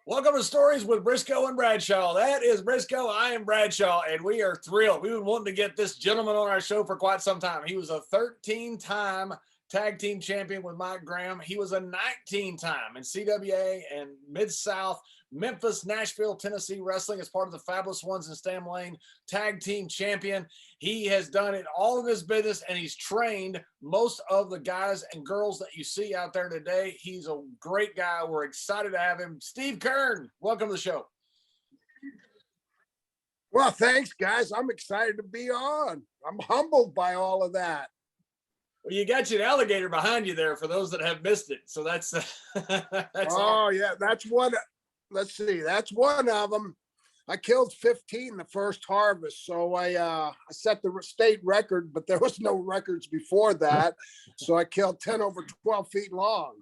Welcome to Stories with Brisco and Bradshaw. That is Brisco. I am Bradshaw, and we are thrilled. We've been wanting to get this gentleman on our show for quite some time. He was a 13-time tag team champion with Mike Graham. He was a 19-time in CWA and Mid-South, Memphis, Nashville, Tennessee wrestling as part of the Fabulous Ones and Stam Lane tag team champion. He has done it all in this business, and he's trained most of the guys and girls that you see out there today. He's a great guy. We're excited to have him. Steve Kern, welcome to the show. Well, thanks, guys. I'm excited to be on. I'm humbled by all of that. Well, you got your alligator behind you there for those that have missed it. So that's yeah, that's one. Let's see, that's one of them. I killed 15 the first harvest, so I set the state record, but there was no records before that. So I killed 10 over 12 feet long.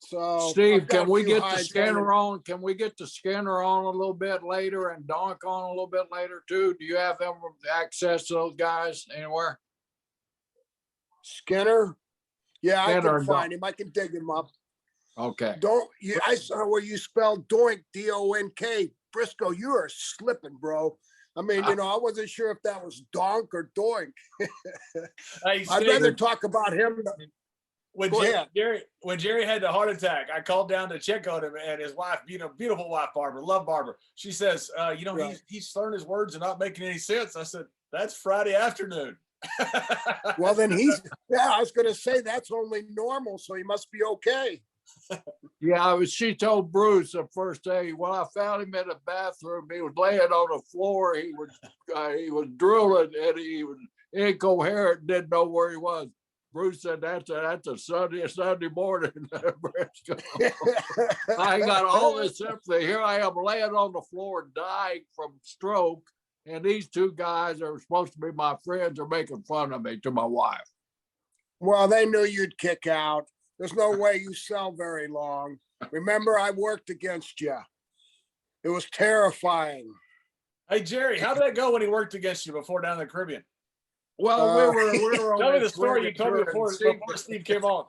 So Steve, can we get the scanner on? Can we get the scanner on a little bit later and Donk on a little bit later too? Do you have them access to those guys anywhere? Skinner? Yeah, I can find him. I can dig him up. Okay. I saw where you spelled doink, D-O-N-K. Brisco, you are slipping, bro. I mean, I wasn't sure if that was donk or doink. Hey, I'd rather talk about him. When Jerry had the heart attack, I called down to check on him, and his wife, beautiful wife, Barbara, love Barbara. She says, right. he's slurring his words and not making any sense. I said, that's Friday afternoon. Well, then I was going to say that's only normal, so he must be okay. Yeah, she told Bruce the first day when I found him in the bathroom, he was laying on the floor. He was drooling and he was incoherent, didn't know where he was. Bruce said, that's a Sunday morning. I got all this sympathy. Here I am laying on the floor dying from stroke, and these two guys that are supposed to be my friends are making fun of me to my wife. Well, they knew you'd kick out. There's no way you sell very long. Remember, I worked against you. It was terrifying. Hey, Jerry, how did that go when he worked against you before down in the Caribbean? Well, we were tell me the story you told me before Steve came on.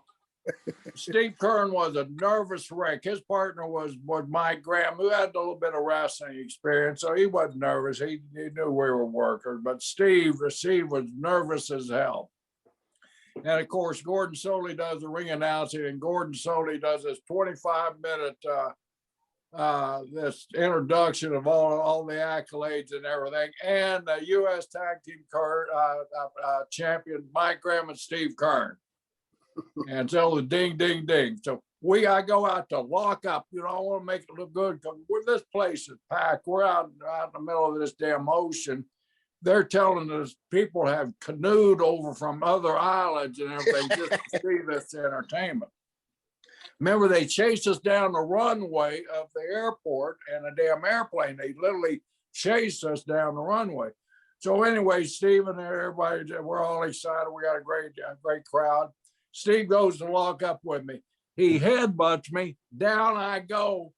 Steve Kern was a nervous wreck. His partner was Mike Graham, who had a little bit of wrestling experience, so he wasn't nervous. He knew we were workers, but Steve was nervous as hell. And of course, Gordon Soley does the ring announcing, and Gordon Soley does this 25-minute this introduction of all the accolades and everything, and the U.S. Tag Team champion Mike Graham and Steve Kern. And so the ding, ding, ding. So I go out to lock up. I want to make it look good because this place is packed. We're out in the middle of this damn ocean. They're telling us people have canoed over from other islands and everything just to see this entertainment. Remember, they chased us down the runway of the airport in a damn airplane. They literally chased us down the runway. So anyway, Steve and everybody, we're all excited. We got a great crowd. Steve goes to lock up with me. He headbutts me. Down I go.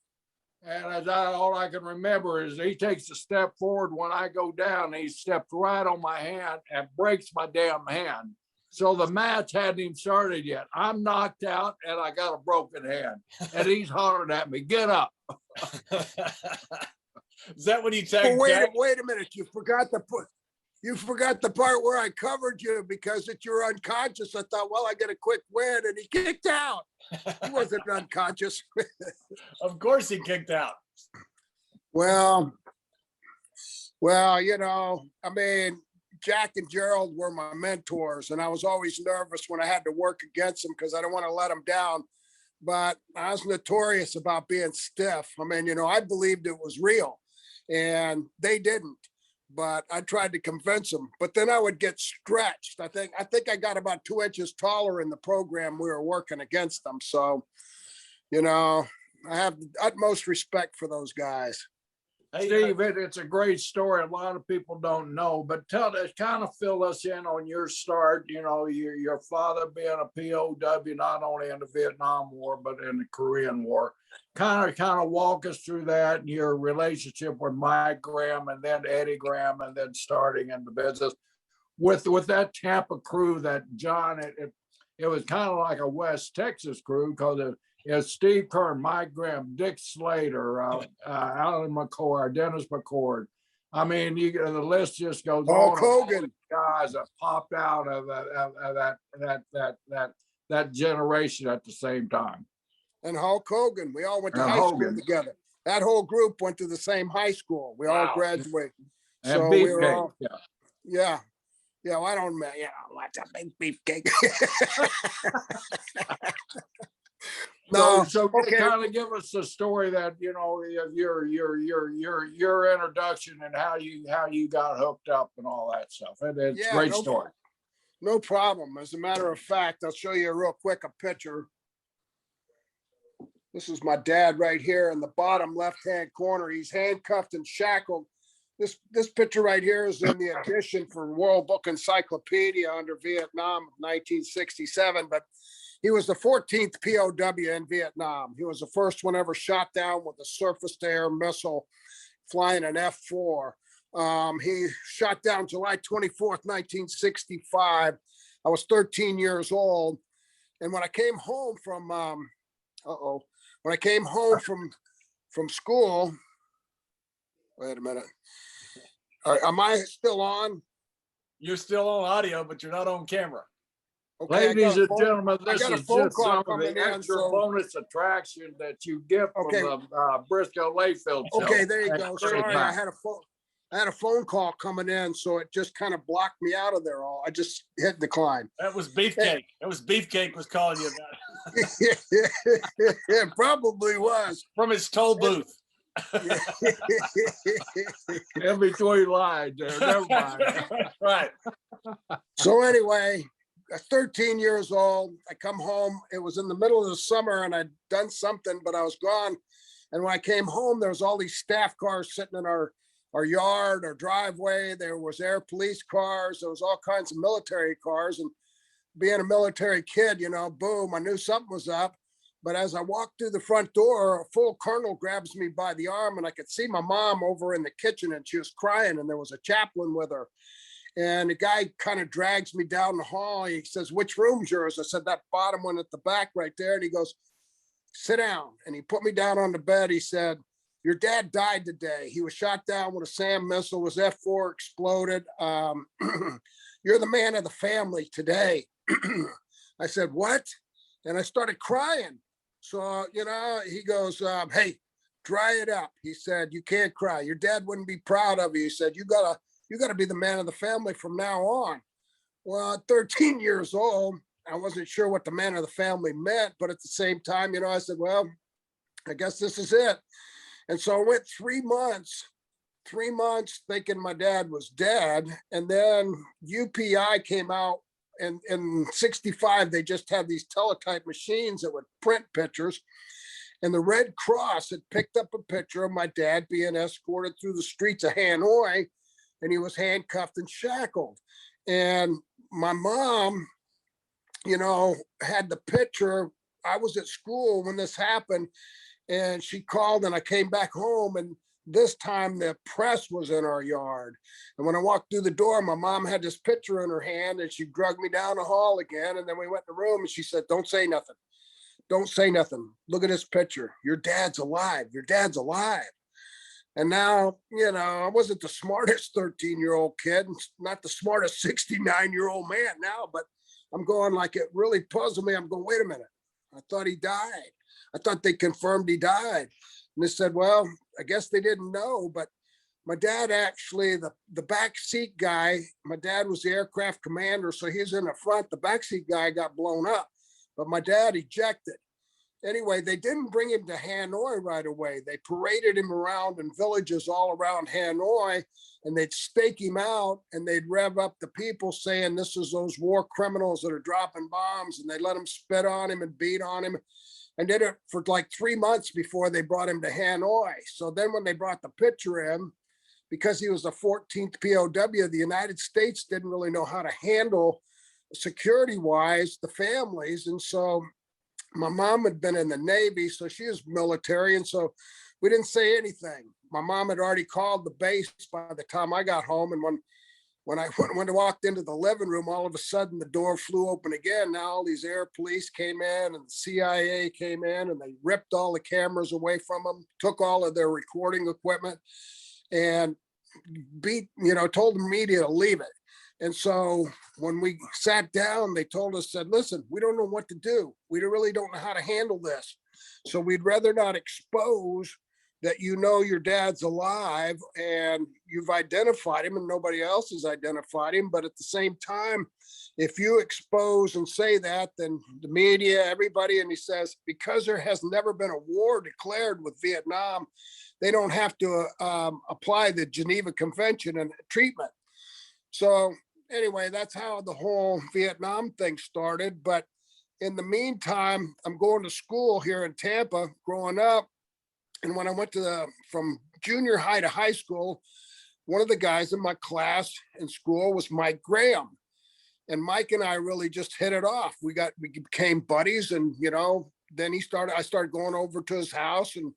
And all I can remember is he takes a step forward. When I go down, he stepped right on my hand and breaks my damn hand. So the match hadn't even started yet. I'm knocked out and I got a broken hand. And he's hollering at me, get up. Is that when you take? Wait a minute. You forgot the part where I covered you because you're unconscious. I thought, well, I get a quick win, and he kicked out. He wasn't unconscious. Of course he kicked out. Well, I mean, Jack and Gerald were my mentors, and I was always nervous when I had to work against them because I don't want to let them down. But I was notorious about being stiff. I mean, I believed it was real, and they didn't. But I tried to convince them. But then I would get stretched. I think I got about 2 inches taller in the program we were working against them. So, I have the utmost respect for those guys. Hey, Steve, it's a great story. A lot of people don't know, but kind of fill us in on your start. Your father being a POW, not only in the Vietnam War, but in the Korean War. Kind of walk us through that and your relationship with Mike Graham and then Eddie Graham and then starting in the business with that Tampa crew that John, it was kind of like a West Texas crew because is Steve Kern, Mike Grimm, Dick Slater, Alan McCord, Dennis McCord. I mean, the list just goes Hulk on. Hogan. Guys that popped out of that generation at the same time. And Hulk Hogan. We all went to high school together. That whole group went to the same high school. We all graduated. And so we were all, yeah. Well, I don't know. What's a big beefcake? No, so kind of give us the story that your introduction and how you got hooked up and all that stuff. And it's a great story. No problem. As a matter of fact, I'll show you real quick a picture. This is my dad right here in the bottom left-hand corner. He's handcuffed and shackled. This picture right here is in the edition for World Book Encyclopedia under Vietnam of 1967, but he was the 14th POW in Vietnam. He was the first one ever shot down with a surface-to-air missile flying an F-4. He shot down July 24th, 1965. I was 13 years old. And when I came home from, when I came home from school, wait a minute. Am I still on? You're still on audio, but you're not on camera. Okay, ladies and gentlemen, this is just some of the extra bonus attraction that you get from the Brisco Layfield show. Okay, there you go. Sorry, I had a phone call coming in, so it just kind of blocked me out of there. I just hit decline. That was Beefcake. That was Beefcake was calling you about it. It probably was. From his toll booth. In between lines there, never mind. Right. So anyway, I was 13 years old. I come home. It was in the middle of the summer, and I'd done something, but I was gone. And when I came home, there was all these staff cars sitting in our yard, our driveway. There was air police cars. There was all kinds of military cars. And being a military kid, boom, I knew something was up. But as I walked through the front door, a full colonel grabs me by the arm, and I could see my mom over in the kitchen, and she was crying, and there was a chaplain with her. And the guy kind of drags me down the hall. He says, "Which room's yours?" I said, "That bottom one at the back right there." And he goes, "Sit down." And he put me down on the bed. He said, "Your dad died today. He was shot down with a SAM missile. His F-4 exploded. You're the man of the family today." I said, "What?" And I started crying. So, he goes, "Hey, dry it up." He said, "You can't cry. Your dad wouldn't be proud of you." He said, you gotta be the man of the family from now on. Well, at 13 years old, I wasn't sure what the man of the family meant, but at the same time, I said, well, I guess this is it. And so I went 3 months thinking my dad was dead. And then UPI came out, and in 65, they just had these teletype machines that would print pictures. And the Red Cross had picked up a picture of my dad being escorted through the streets of Hanoi, and he was handcuffed and shackled. And my mom, had the picture. I was at school when this happened, and she called, and I came back home, and this time the press was in our yard. And when I walked through the door, my mom had this picture in her hand, and she dragged me down the hall again. And then we went in the room, and she said, "Don't say nothing. Don't say nothing. Look at this picture. Your dad's alive. Your dad's alive." And now, I wasn't the smartest 13-year-old kid, not the smartest 69-year-old man now, but I'm going, like, it really puzzled me. I'm going, wait a minute. I thought he died. I thought they confirmed he died. And they said, well, I guess they didn't know, but my dad actually, the back seat guy, my dad was the aircraft commander, so he's in the front. The back seat guy got blown up, but my dad ejected. Anyway, they didn't bring him to Hanoi right away. They paraded him around in villages all around Hanoi, and they'd stake him out, and they'd rev up the people saying this is those war criminals that are dropping bombs, and they let him spit on him and beat on him, and did it for like 3 months before they brought him to Hanoi. So then when they brought the picture in, because he was the 14th POW, the United States didn't really know how to handle security-wise the families, and so my mom had been in the Navy, so she was military, and so we didn't say anything. My mom had already called the base by the time I got home, and when I walked into the living room, all of a sudden the door flew open again. Now all these air police came in and the CIA came in and they ripped all the cameras away from them, took all of their recording equipment, and told the media to leave it. And so when we sat down, they told us, said, listen, we don't know what to do. We really don't know how to handle this. So we'd rather not expose that your dad's alive and you've identified him and nobody else has identified him. But at the same time, if you expose and say that, then the media, everybody, and he says, because there has never been a war declared with Vietnam, they don't have to apply the Geneva Convention and treatment. So anyway, that's how the whole Vietnam thing started. But in the meantime, I'm going to school here in Tampa growing up. And when I went from junior high to high school, one of the guys in my class in school was Mike Graham. And Mike and I really just hit it off. We became buddies, and then I started going over to his house and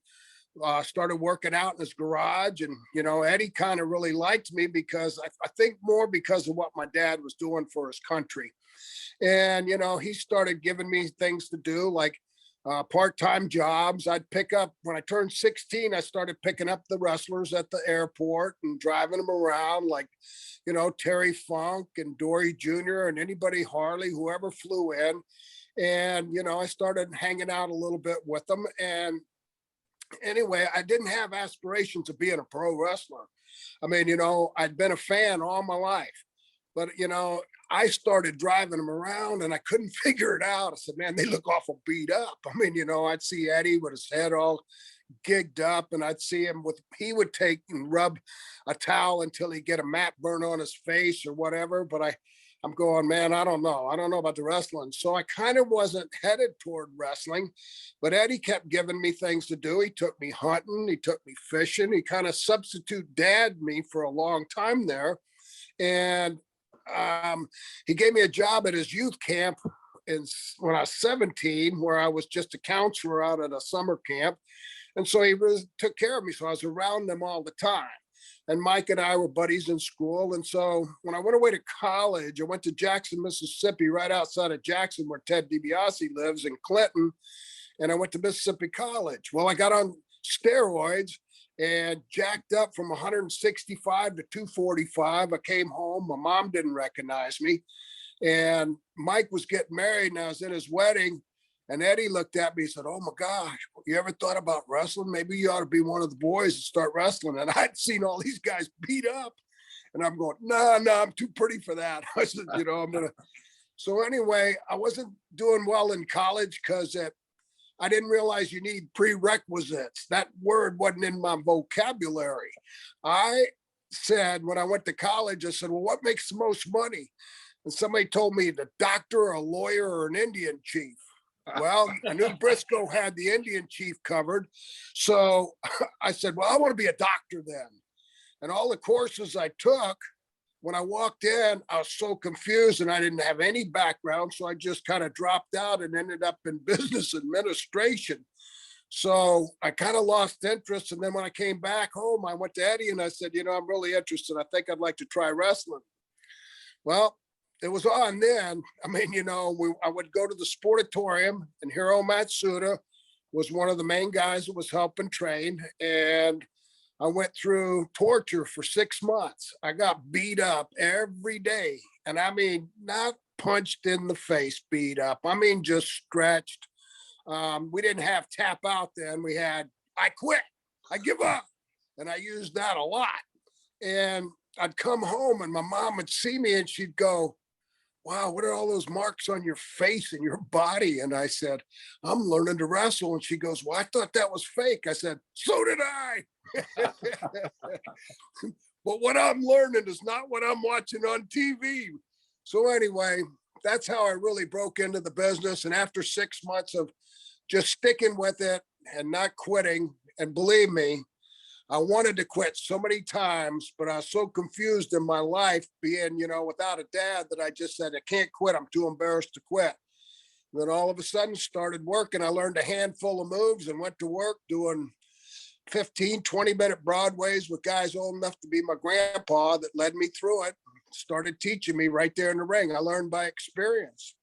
started working out in his garage. And Eddie kind of really liked me because I think more because of what my dad was doing for his country. And he started giving me things to do, like part-time jobs. I'd pick up, when I turned 16, I started picking up the wrestlers at the airport and driving them around, like Terry Funk and Dory Jr. and anybody, Harley, whoever flew in. And I started hanging out a little bit with them. And anyway, I didn't have aspirations of being a pro wrestler. I mean, I'd been a fan all my life, but I started driving them around and I couldn't figure it out. I said, man, they look awful beat up. I mean, I'd see Eddie with his head all gigged up, and I'd see him he would take and rub a towel until he'd get a mat burn on his face or whatever. But I'm going, man, I don't know about the wrestling. So I kind of wasn't headed toward wrestling, but Eddie kept giving me things to do. He took me hunting, he took me fishing. He kind of substitute dad me for a long time there. And he gave me a job at his youth camp when I was 17, where I was just a counselor out at a summer camp. And so he really took care of me. So I was around them all the time. And Mike and I were buddies in school. And so when I went away to college, I went to Jackson, Mississippi, right outside of Jackson, where Ted DiBiase lives in Clinton. And I went to Mississippi College. Well, I got on steroids and jacked up from 165 to 245. I came home. My mom didn't recognize me. And Mike was getting married and I was in his wedding. And Eddie looked at me and said, oh my gosh, you ever thought about wrestling? Maybe you ought to be one of the boys and start wrestling. And I'd seen all these guys beat up. And I'm going, no, I'm too pretty for that. I said, I'm going to. So anyway, I wasn't doing well in college because I didn't realize you need prerequisites. That word wasn't in my vocabulary. I said, when I went to college, I said, well, what makes the most money? And somebody told me the doctor, a lawyer, or an Indian chief. Well, I knew Brisco had the Indian chief covered. So I said, well, I want to be a doctor then. And all the courses I took, when I walked in, I was so confused and I didn't have any background. So I just kind of dropped out and ended up in business administration. So I kind of lost interest. And then when I came back home, I went to Eddie and I said, I'm really interested. I think I'd like to try wrestling. Well, it was on then. I mean, I would go to the Sportatorium, and Hiro Matsuda was one of the main guys that was helping train. And I went through torture for 6 months. I got beat up every day. And I mean, not punched in the face, beat up. I mean, just stretched. We didn't have tap out then. We had, I quit, I give up. And I used that a lot. And I'd come home and my mom would see me and she'd go, wow, what are all those marks on your face and your body? And I said, I'm learning to wrestle. And she goes, well, I thought that was fake. I said, so did I. But what I'm learning is not what I'm watching on TV. So anyway, that's how I really broke into the business. And after 6 months of just sticking with it and not quitting, and believe me, I wanted to quit so many times, but I was so confused in my life being, without a dad, that I just said, I can't quit. I'm too embarrassed to quit. And then all of a sudden started working. I learned a handful of moves and went to work doing 15, 20-minute Broadways with guys old enough to be my grandpa that led me through it. started teaching me right there in the ring. I learned by experience.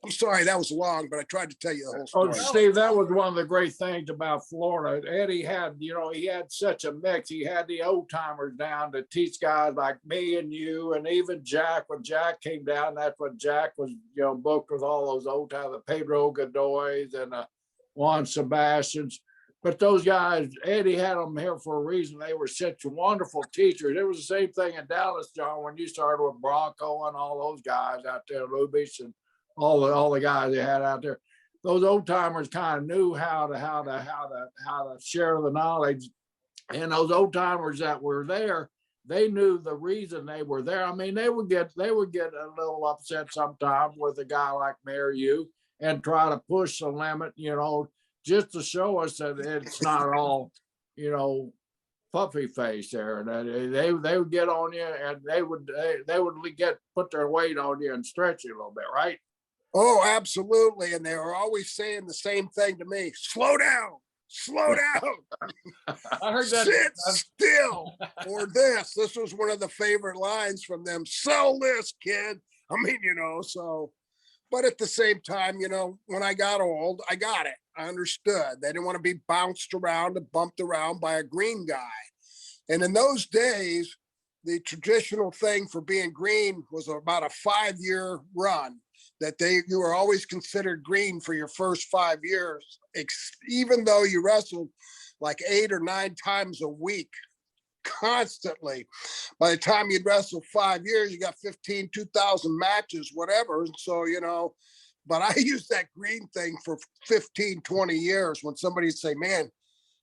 I'm sorry that was long, but I tried to tell you the whole Oh, story. Steve, that was one of the great things about Florida. Eddie had, he had such a mix. He had the old timers down to teach guys like me and you, and even Jack. When Jack came down, that's when Jack was, booked with all those old timers, Pedro Godoys and Juan Sebastians. But those guys, Eddie had them here for a reason. They were such wonderful teachers. It was the same thing in Dallas, John, when you started with Bronco and all those guys out there, Lubitsch and all the guys they had out there. Those old timers kind of knew how to share the knowledge, and those old timers that were there, they knew the reason they were there. I mean, they would get a little upset sometimes with a guy like me or you, and try to push the limit, just to show us that it's not all, puffy face there. And they would get on you, and they would put their weight on you and stretch you a little bit, right? Oh, absolutely. And they were always saying the same thing to me. Slow down, slow down. I heard that. Sit still. Or this was one of the favorite lines from them. Sell this, kid. I mean, so, but at the same time, when I got old, I got it. I understood. They didn't want to be bounced around and bumped around by a green guy. And in those days, the traditional thing for being green was about a 5-year run. That you were always considered green for your first 5 years, even though you wrestled like 8 or 9 times a week, constantly. By the time you'd wrestle 5 years, you got 2,000 matches, whatever. And so, but I used that green thing for 15, 20 years. When somebody'd say, man,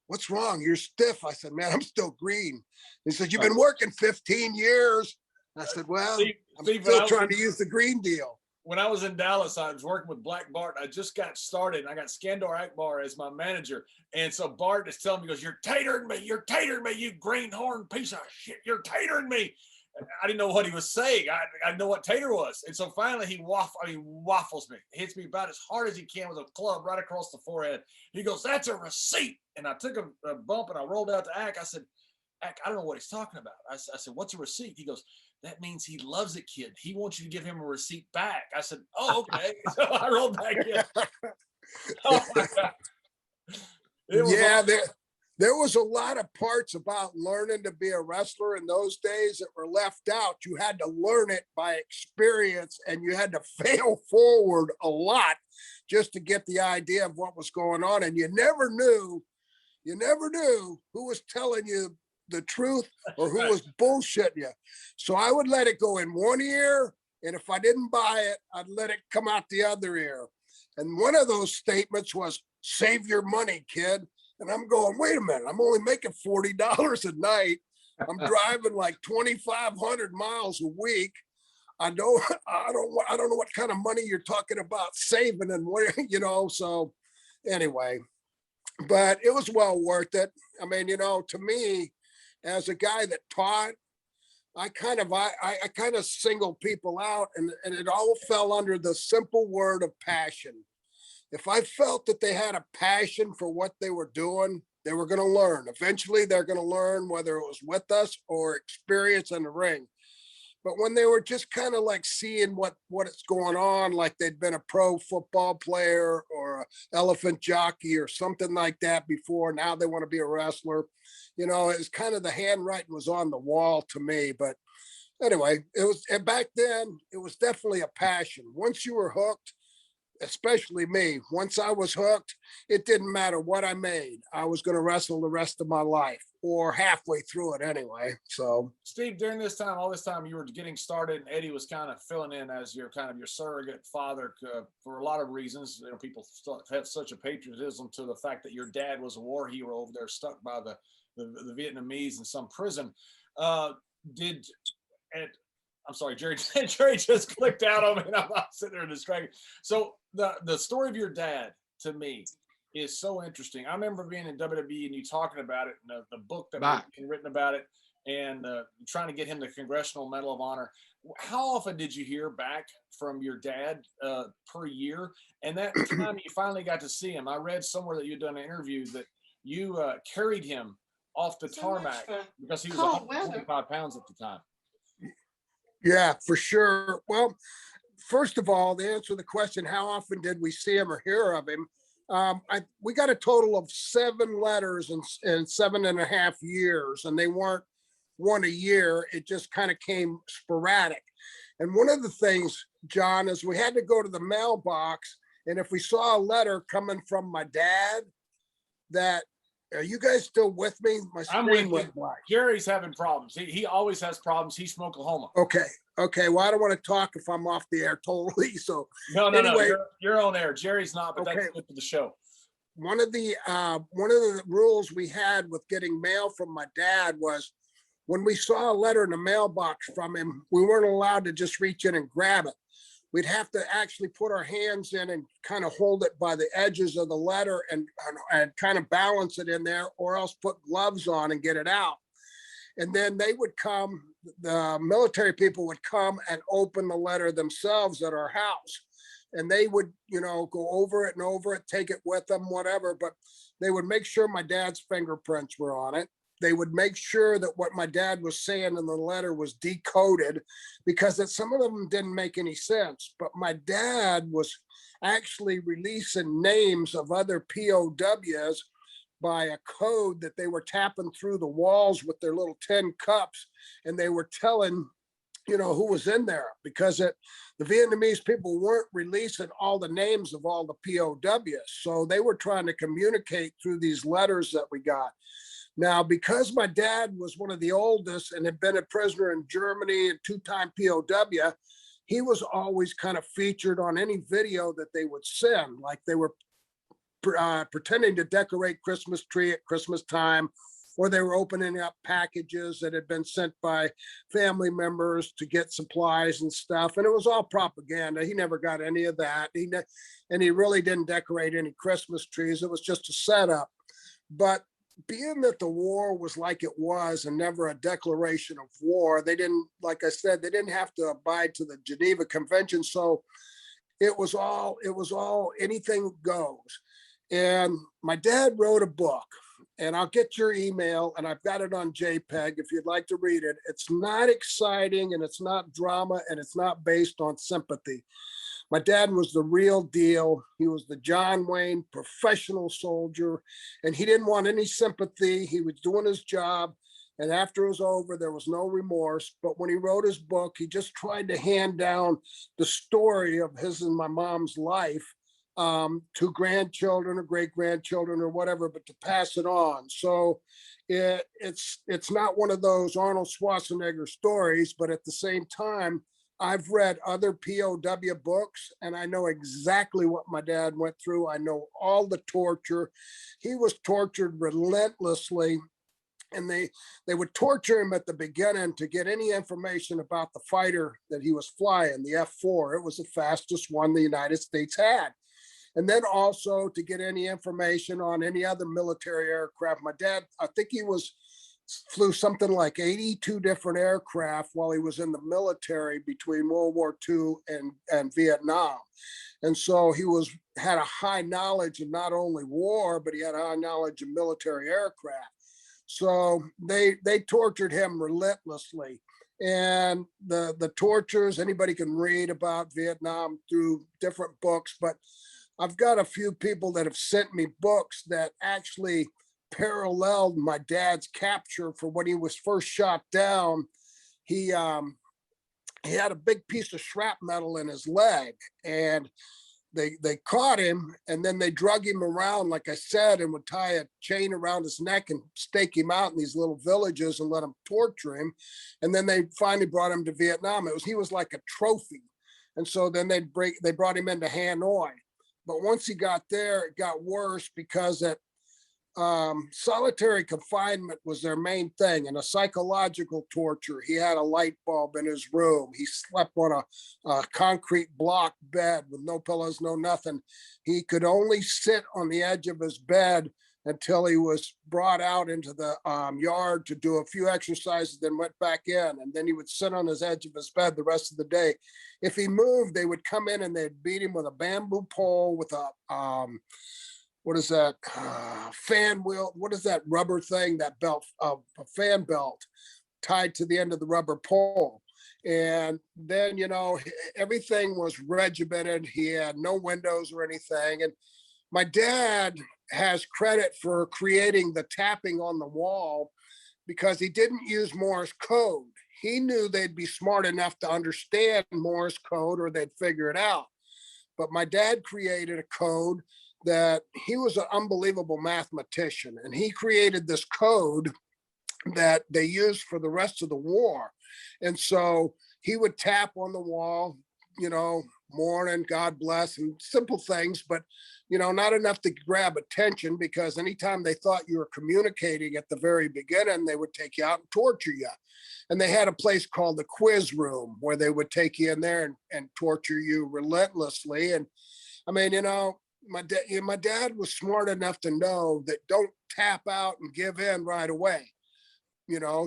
what's wrong? You're stiff. I said, man, I'm still green. He said, you've been working 15 years. I said, well, I'm still trying to use the green deal. When I was in Dallas, I was working with Black Bart. I just got started, and I got Skandor Akbar as my manager. And so Bart is telling me, he goes, you're tatering me, you greenhorn piece of shit, you're tatering me. And I didn't know what he was saying. I didn't know what tater was. And so finally he waffles me, hits me about as hard as he can with a club right across the forehead. He goes, that's a receipt. And I took a bump and I rolled out to Ack. I said, Ack, I don't know what he's talking about. I said, what's a receipt? He goes, that means he loves it, kid. He wants you to give him a receipt back. I said, oh, okay. So I rolled back in. Oh my God. Yeah, there was a lot of parts about learning to be a wrestler in those days that were left out. You had to learn it by experience, and you had to fail forward a lot just to get the idea of what was going on. And you never knew who was telling you the truth or who was bullshitting you. So I would let it go in one ear, and if I didn't buy it, I'd let it come out the other ear. And one of those statements was, save your money, kid. And I'm going, wait a minute, I'm only making $40 a night. I'm driving like 2,500 miles a week. I don't know what kind of money you're talking about saving and where, so anyway, but it was well worth it. I mean, to me, as a guy that taught, I kind of singled people out, and it all fell under the simple word of passion. If I felt that they had a passion for what they were doing, they were going to learn. Eventually, they're going to learn, whether it was with us or experience in the ring. But when they were just kind of like seeing what is going on, like they'd been a pro football player or an elephant jockey or something like that before, now they want to be a wrestler. It's kind of the handwriting was on the wall to me. But anyway, and back then, it was definitely a passion. Once you were hooked, especially me, once I was hooked, it didn't matter what I made. I was going to wrestle the rest of my life, or halfway through it anyway. So Steve, during all this time you were getting started, and Eddie was kind of filling in as your surrogate father for a lot of reasons. People have such a patriotism to the fact that your dad was a war hero over there, stuck by the Vietnamese in some prison. I'm sorry, Jerry just clicked out on me, and I'm sitting there distracted. So the story of your dad, to me, is so interesting. I remember being in WWE and you talking about it, and the book that was written about it, and trying to get him the Congressional Medal of Honor. How often did you hear back from your dad per year? And that time you finally got to see him, I read somewhere that you'd done an interview that you carried him off the tarmac because he was 125 pounds at the time. Yeah, for sure. Well, first of all, to answer the question, how often did we see him or hear of him? We got a total of 7 letters in 7.5 years, and they weren't one a year. It just kind of came sporadic. And one of the things, John, is we had to go to the mailbox, and if we saw a letter coming from my dad, that are you guys still with me? My I'm with screen you. went black. Jerry's having problems. He always has problems. He's from Oklahoma. Okay. Okay. Well, I don't want to talk if I'm off the air totally. So No. anyway, You're on air. Jerry's not, but okay. that's good for the show. One of the rules we had with getting mail from my dad was when we saw a letter in the mailbox from him, we weren't allowed to just reach in and grab it. We'd have to actually put our hands in and kind of hold it by the edges of the letter and kind of balance it in there, or else put gloves on and get it out. And then they would come, the military people would come and open the letter themselves at our house. And they would, go over it and over it, take it with them, whatever. But they would make sure my dad's fingerprints were on it. They would make sure that what my dad was saying in the letter was decoded, because some of them didn't make any sense. But my dad was actually releasing names of other POWs by a code that they were tapping through the walls with their little tin cups, and they were telling who was in there, because the Vietnamese people weren't releasing all the names of all the POWs. So they were trying to communicate through these letters that we got. Now, because my dad was one of the oldest and had been a prisoner in Germany and 2-time POW, he was always kind of featured on any video that they would send, like they were pretending to decorate Christmas tree at Christmas time, or they were opening up packages that had been sent by family members to get supplies and stuff. And it was all propaganda. He never got any of that. And he really didn't decorate any Christmas trees. It was just a setup. But being that the war was like it was and never a declaration of war, they didn't, like I said, they didn't have to abide to the Geneva Convention. So it was all anything goes. And my dad wrote a book. And I'll get your email, and I've got it on JPEG if you'd like to read it. It's not exciting, and it's not drama, and it's not based on sympathy. My dad was the real deal. He was the John Wayne professional soldier, and he didn't want any sympathy. He was doing his job, and after it was over, there was no remorse. But when he wrote his book, he just tried to hand down the story of his and my mom's life to grandchildren or great-grandchildren or whatever, but to pass it on. So it's not one of those Arnold Schwarzenegger stories, but at the same time, I've read other POW books, and I know exactly what my dad went through. I know all the torture. He was tortured relentlessly, and they would torture him at the beginning to get any information about the fighter that he was flying, the F-4. It was the fastest one the United States had. And then also to get any information on any other military aircraft. My dad, I think he flew something like 82 different aircraft while he was in the military between World War II and Vietnam. And so he had a high knowledge of not only war, but he had a high knowledge of military aircraft. So they tortured him relentlessly. And the tortures, anybody can read about Vietnam through different books, but I've got a few people that have sent me books that actually paralleled my dad's capture. For when he was first shot down, he had a big piece of shrapnel in his leg, and they caught him, and then they drug him around, like I said, and would tie a chain around his neck and stake him out in these little villages and let him torture him. And then they finally brought him to Vietnam. He was like a trophy. And so then they brought him into Hanoi. But once he got there, it got worse, because solitary confinement was their main thing, and a psychological torture. He had a light bulb in his room. He slept on a concrete block bed with no pillows, no nothing. He could only sit on the edge of his bed until he was brought out into the yard to do a few exercises, then went back in. And then he would sit on his edge of his bed the rest of the day. If he moved, they would come in and they'd beat him with a bamboo pole with a, what is that, fan wheel? What is that rubber thing, that belt, a fan belt tied to the end of the rubber pole. And then, everything was regimented. He had no windows or anything. And my dad has credit for creating the tapping on the wall because he didn't use Morse code. He knew they'd be smart enough to understand Morse code or they'd figure it out. But my dad created a code that he was an unbelievable mathematician, and he created this code that they used for the rest of the war. And so he would tap on the wall, morning, God bless, and simple things, but not enough to grab attention, because anytime they thought you were communicating at the very beginning, they would take you out and torture you. And they had a place called the quiz room where they would take you in there and torture you relentlessly. And I mean, my dad was smart enough to know that don't tap out and give in right away.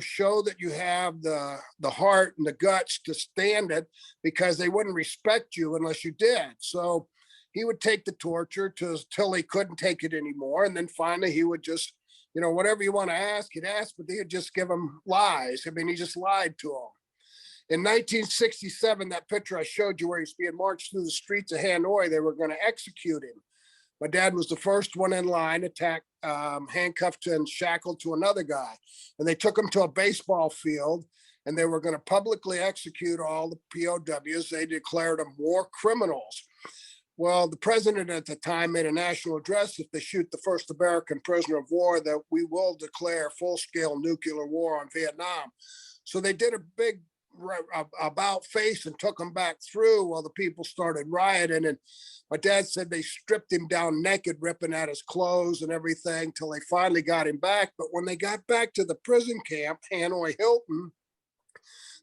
Show that you have the heart and the guts to stand it, because they wouldn't respect you unless you did. So he would take the torture till he couldn't take it anymore. And then finally he would just, whatever you want to ask, he'd ask, but he'd just give him lies. I mean, he just lied to him. In 1967, that picture I showed you where he's being marched through the streets of Hanoi, they were going to execute him. My dad was the first one in line, handcuffed and shackled to another guy. And they took him to a baseball field, and they were going to publicly execute all the POWs. They declared them war criminals. Well, the president at the time made a national address: if they shoot the first American prisoner of war, that we will declare full-scale nuclear war on Vietnam. So they did a big about face and took him back through while the people started rioting. And my dad said they stripped him down naked, ripping at his clothes and everything, till they finally got him back. But when they got back to the prison camp, Hanoi Hilton,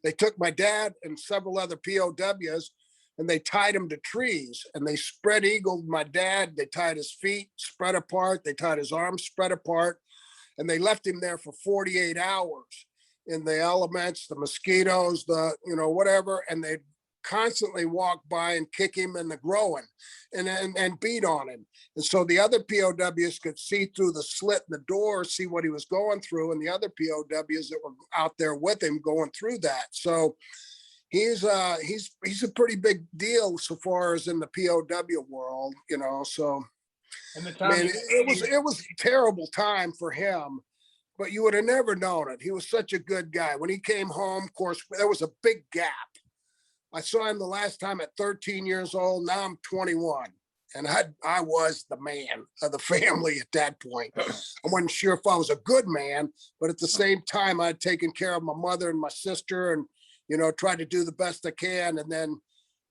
they took my dad and several other POWs and they tied him to trees, and they spread eagled my dad. They tied his feet spread apart. They tied his arms spread apart, and they left him there for 48 hours in the elements, the mosquitoes, whatever. And they constantly walk by and kick him in the groin and beat on him. And so the other POWs could see through the slit in the door, see what he was going through, and the other POWs that were out there with him going through that. So he's a pretty big deal so far as in the POW world, so And the I time mean, it was a terrible time for him, but you would have never known it. He was such a good guy. When he came home, of course, there was a big gap. I saw him the last time at 13 years old. Now I'm 21. And I was the man of the family at that point. I wasn't sure if I was a good man, but at the same time, I'd taken care of my mother and my sister and, tried to do the best I can. And then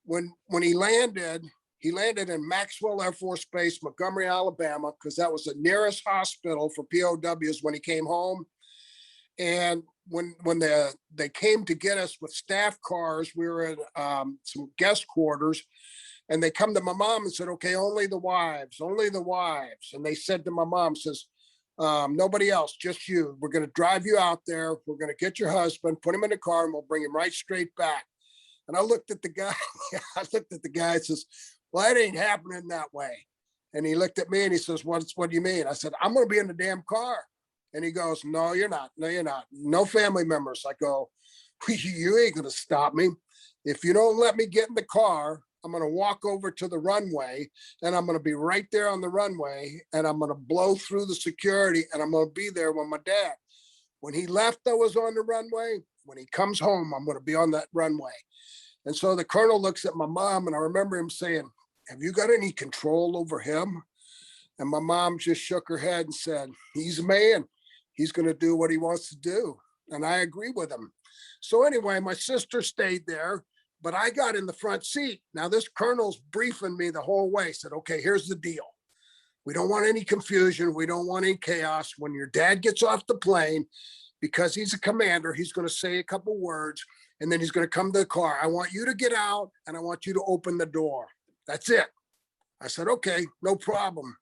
when he landed in Maxwell Air Force Base, Montgomery, Alabama, because that was the nearest hospital for POWs when he came home. And when they came to get us with staff cars, we were in some guest quarters, and they come to my mom and said, okay, only the wives. And they said to my mom, says, nobody else, just you. We're going to drive you out there. We're going to get your husband, put him in the car, and we'll bring him right straight back. And I looked at the guy, and says, well, that ain't happening that way. And he looked at me and he says, what do you mean? I said, I'm going to be in the damn car. And he goes, no, you're not. No, you're not. No family members. I go, you ain't going to stop me. If you don't let me get in the car, I'm going to walk over to the runway, and I'm going to be right there on the runway, and I'm going to blow through the security, and I'm going to be there with my dad. When he left, I was on the runway. When he comes home, I'm going to be on that runway. And so the colonel looks at my mom, and I remember him saying, have you got any control over him? And my mom just shook her head and said, he's a man. He's going to do what he wants to do. And I agree with him. So anyway, my sister stayed there, but I got in the front seat. Now this colonel's briefing me the whole way, said, okay, here's the deal. We don't want any confusion. We don't want any chaos. When your dad gets off the plane, because he's a commander, he's going to say a couple words, and then he's going to come to the car. I want you to get out, and I want you to open the door. That's it. I said, okay, no problem.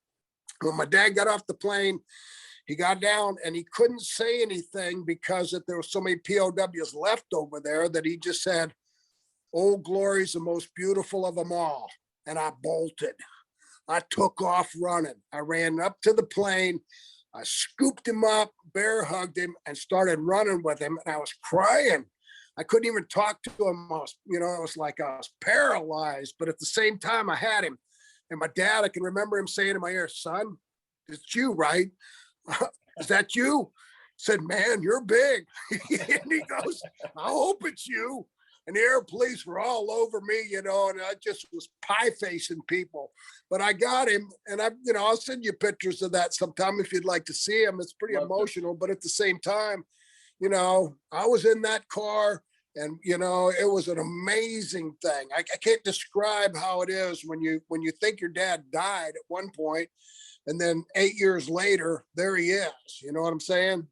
When my dad got off the plane, he got down and he couldn't say anything because there were so many POWs left over there that he just said, Old Glory's the most beautiful of them all. And I bolted. I took off running. I ran up to the plane. I scooped him up, bear hugged him, and started running with him. And I was crying. I couldn't even talk to him. I was, it was like I was paralyzed, but at the same time I had him. And my dad, I can remember him saying in my ear, "Son, it's you, right? Is that you?" I said, "Man, you're big." And he goes, "I hope it's you." And the air police were all over me, and I just was pie facing people. But I got him, and I'll send you pictures of that sometime if you'd like to see him. It's pretty emotional, but at the same time, I was in that car, and it was an amazing thing. I can't describe how it is when you think your dad died at one point, and then 8 years later, there he is. You know what I'm saying?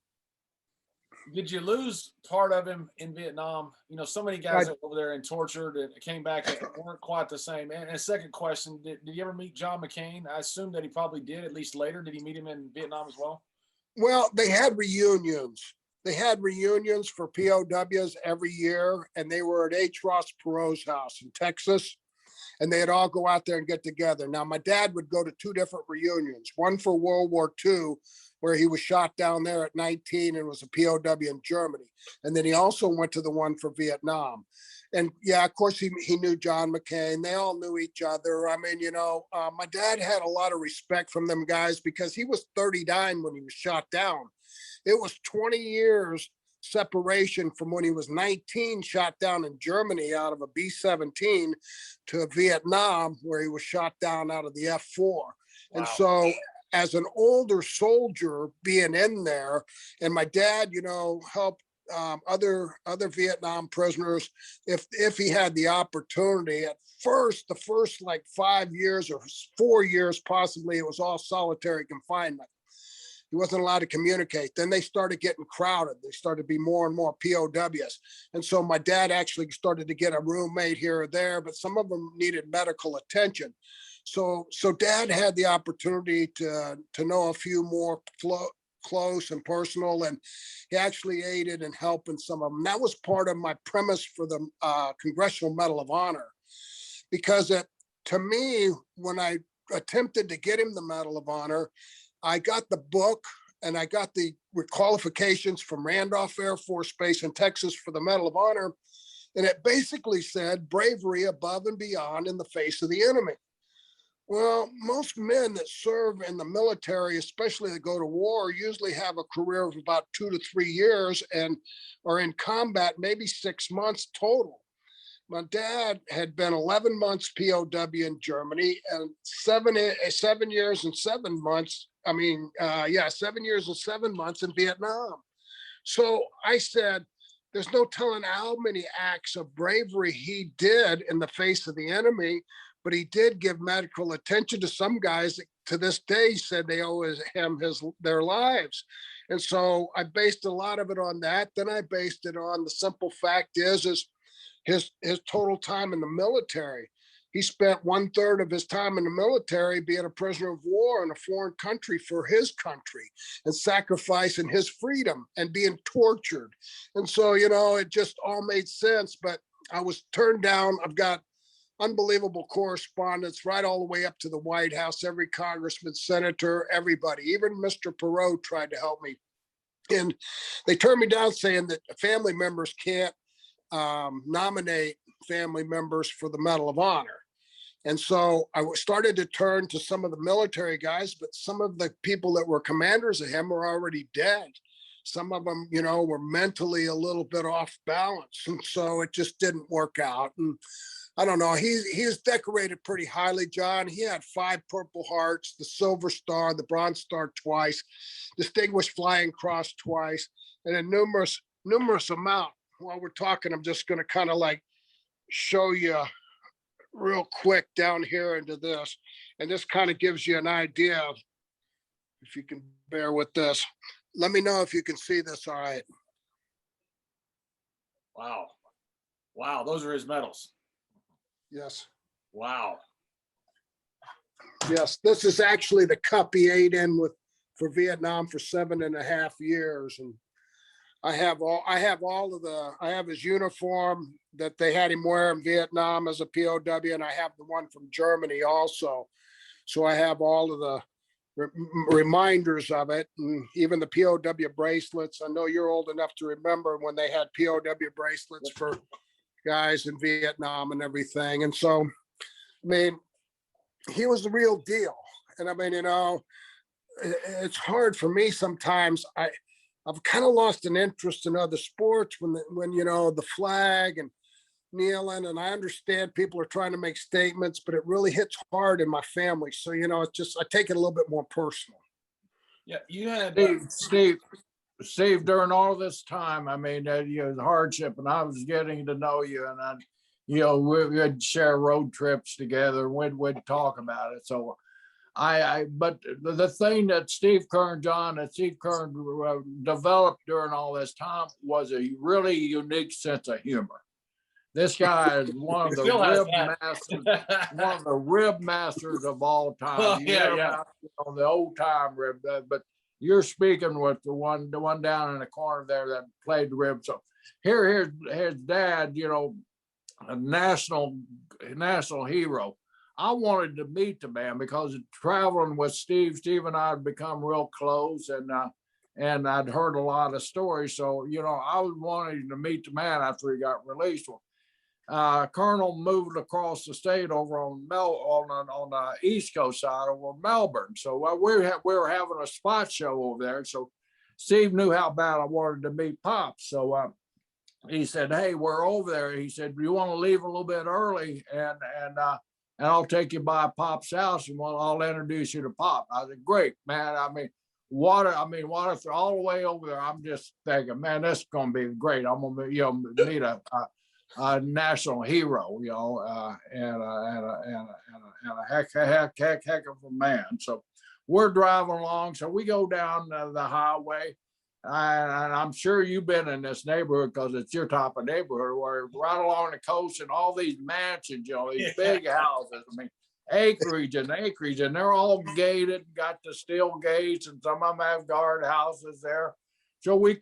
Did you lose part of him in Vietnam? So many guys over there and tortured and came back and weren't quite the same. And a second question, did you ever meet John McCain? I assume that he probably did, at least later. Did he meet him in Vietnam as well? Well, they had reunions. They had reunions for POWs every year, and they were at H. Ross Perot's house in Texas, and they'd all go out there and get together. Now, my dad would go to two different reunions, one for World War II, where he was shot down there at 19 and was a POW in Germany. And then he also went to the one for Vietnam. And yeah, of course, he knew John McCain. They all knew each other. I mean, my dad had a lot of respect from them guys because he was 39 when he was shot down. It was 20 years separation from when he was 19, shot down in Germany out of a B-17 to Vietnam, where he was shot down out of the F-4. Wow. And so as an older soldier being in there, and my dad, helped other Vietnam prisoners if he had the opportunity. At first, the first like 5 years or 4 years, possibly, it was all solitary confinement. He wasn't allowed to communicate. Then they started getting crowded. They started to be more and more POWs. And so my dad actually started to get a roommate here or there, but some of them needed medical attention. So Dad had the opportunity to know a few more close and personal, and he actually aided in helping some of them. That was part of my premise for the Congressional Medal of Honor, because to me, when I attempted to get him the Medal of Honor, I got the book and I got the qualifications from Randolph Air Force Base in Texas for the Medal of Honor. And it basically said bravery above and beyond in the face of the enemy. Well, most men that serve in the military, especially that go to war, usually have a career of about 2 to 3 years and are in combat maybe 6 months total. My dad had been 11 months POW in Germany and 7 years and 7 months. 7 years and 7 months in Vietnam. So I said, there's no telling how many acts of bravery he did in the face of the enemy, but he did give medical attention to some guys that to this day said they owe him their lives. And so I based a lot of it on that. Then I based it on the simple fact is his total time in the military. He spent 1/3 of his time in the military being a prisoner of war in a foreign country for his country and sacrificing his freedom and being tortured. And so, it just all made sense, but I was turned down. I've got unbelievable correspondence right all the way up to the White House, every congressman, senator, everybody, even Mr. Perot tried to help me. And they turned me down saying that family members can't nominate family members for the Medal of Honor. And so I started to turn to some of the military guys, but some of the people that were commanders of him were already dead. Some of them, were mentally a little bit off balance. And so it just didn't work out. And I don't know, he's decorated pretty highly, John. He had 5 Purple Hearts, the Silver Star, the Bronze Star twice, Distinguished Flying Cross twice, and a numerous amount. While we're talking, I'm just going to kind of like show you real quick down here into this. And this kind of gives you an idea of, if you can bear with this. Let me know if you can see this all right. Wow, those are his medals. Yes. Wow. Yes, this is actually the cup he ate in for Vietnam for 7.5 years. And I have his uniform that they had him wear in Vietnam as a POW, and I have the one from Germany also. So I have all of the reminders of it, and even the POW bracelets. I know you're old enough to remember when they had POW bracelets for guys in Vietnam and everything. And so, I mean, he was the real deal. And I mean, it's hard for me sometimes. I've kind of lost an interest in other sports when the flag and kneeling, and I understand people are trying to make statements, but it really hits hard in my family. So, it's just, I take it a little bit more personal. Yeah, you had Steve, during all this time, I mean, the hardship, and I was getting to know you, and we'd share road trips together, and we'd talk about it. So but the thing that Steve Kern developed during all this time was a really unique sense of humor. This guy is one of the rib masters of all time. Oh, yeah. About, the old time rib, but you're speaking with the one down in the corner there that played the rib. So here's his dad, a national hero. I wanted to meet the man because traveling with Steve and I had become real close, and I'd heard a lot of stories. So, I was wanting to meet the man after he got released. Colonel moved across the state over on the East Coast side over Melbourne. So we were having a spot show over there. So Steve knew how bad I wanted to meet Pops. So he said, "Hey, we're over there." He said, "Do you want to leave a little bit early and I'll take you by Pop's house and I'll introduce you to Pop." I said, "Great, man. I mean, water all the way over there." I'm just thinking, man, this is gonna be great. I'm gonna meet a national hero, and a heck of a man. So we're driving along. So we go down the highway, and I'm sure you've been in this neighborhood because it's your type of neighborhood, where right along the coast and all these mansions, these big houses. I mean, acreage, and they're all gated, got the steel gates, and some of them have guard houses there. So we're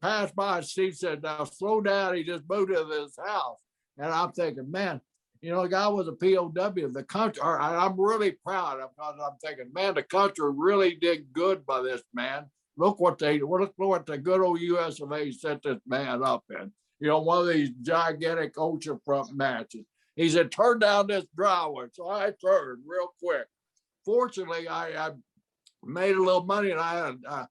passed by, and Steve said, "Now slow down." He just moved to this house. And I'm thinking, man, the guy was a POW of the country. I'm really proud of, because I'm thinking, man, the country really did good by this man. Look what the good old US of A set this man up in. One of these gigantic oceanfront matches. He said, "Turn down this driveway." So I turned real quick. Fortunately, I made a little money, and I had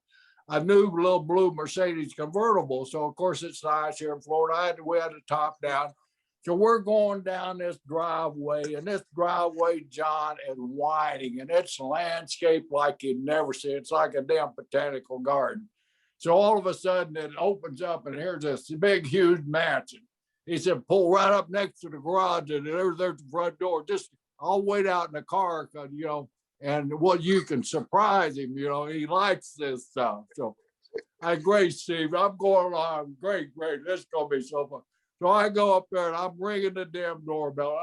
a new little blue Mercedes convertible. So of course it's nice here in Florida. We had the top down. So we're going down this driveway, and this driveway, John, is winding, and it's landscaped like you'd never see. It's like a damn botanical garden. So all of a sudden it opens up, and here's this big, huge mansion. He said, "Pull right up next to the garage, and there's the front door. Just I'll wait out in the car, because and you can surprise him. He likes this stuff." So great, Steve. I'm going along. Great. This is gonna be so fun. So I go up there, and I'm ringing the damn doorbell.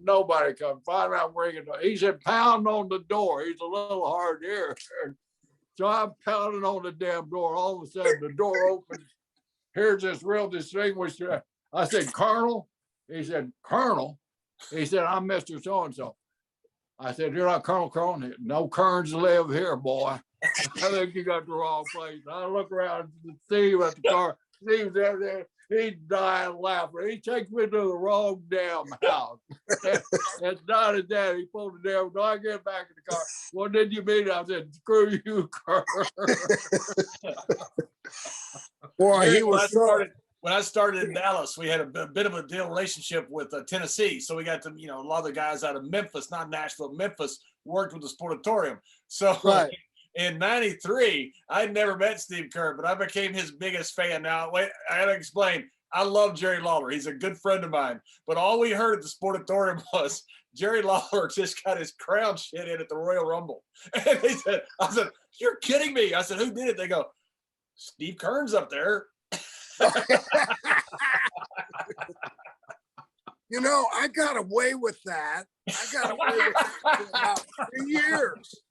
Nobody comes. Finally, I'm ringing. He said, "Pound on the door." He's a little hard here. So I'm pounding on the damn door. All of a sudden, the door opens. Here's this real distinguished. I said, "Colonel?" He said, "Colonel?" He said, "I'm Mr. So-and-so." I said, "You're not Colonel Kern?" "No Kerns live here, boy." "I think you got the wrong place." I look around and Steve at the car. Steve's there. He's dying laughing. He takes me to the wrong damn house. It's not his dad. He pulled the damn door. I get back in the car. "What did you mean?" I said, "Screw you, Kern." Boy, he was when I started in Dallas, we had a bit of a deal relationship with Tennessee. So we got to, a lot of the guys out of Memphis, not Nashville, Memphis, worked with the Sportatorium. So right. In '93, I'd never met Steve Kern, but I became his biggest fan. Now, wait, I got to explain. I love Jerry Lawler. He's a good friend of mine. But all we heard at the Sportatorium was Jerry Lawler just got his crown shit in at the Royal Rumble. And I said, "You're kidding me." I said, "Who did it?" They go, "Steve Kern's up there." I got away with that. For about 3 years,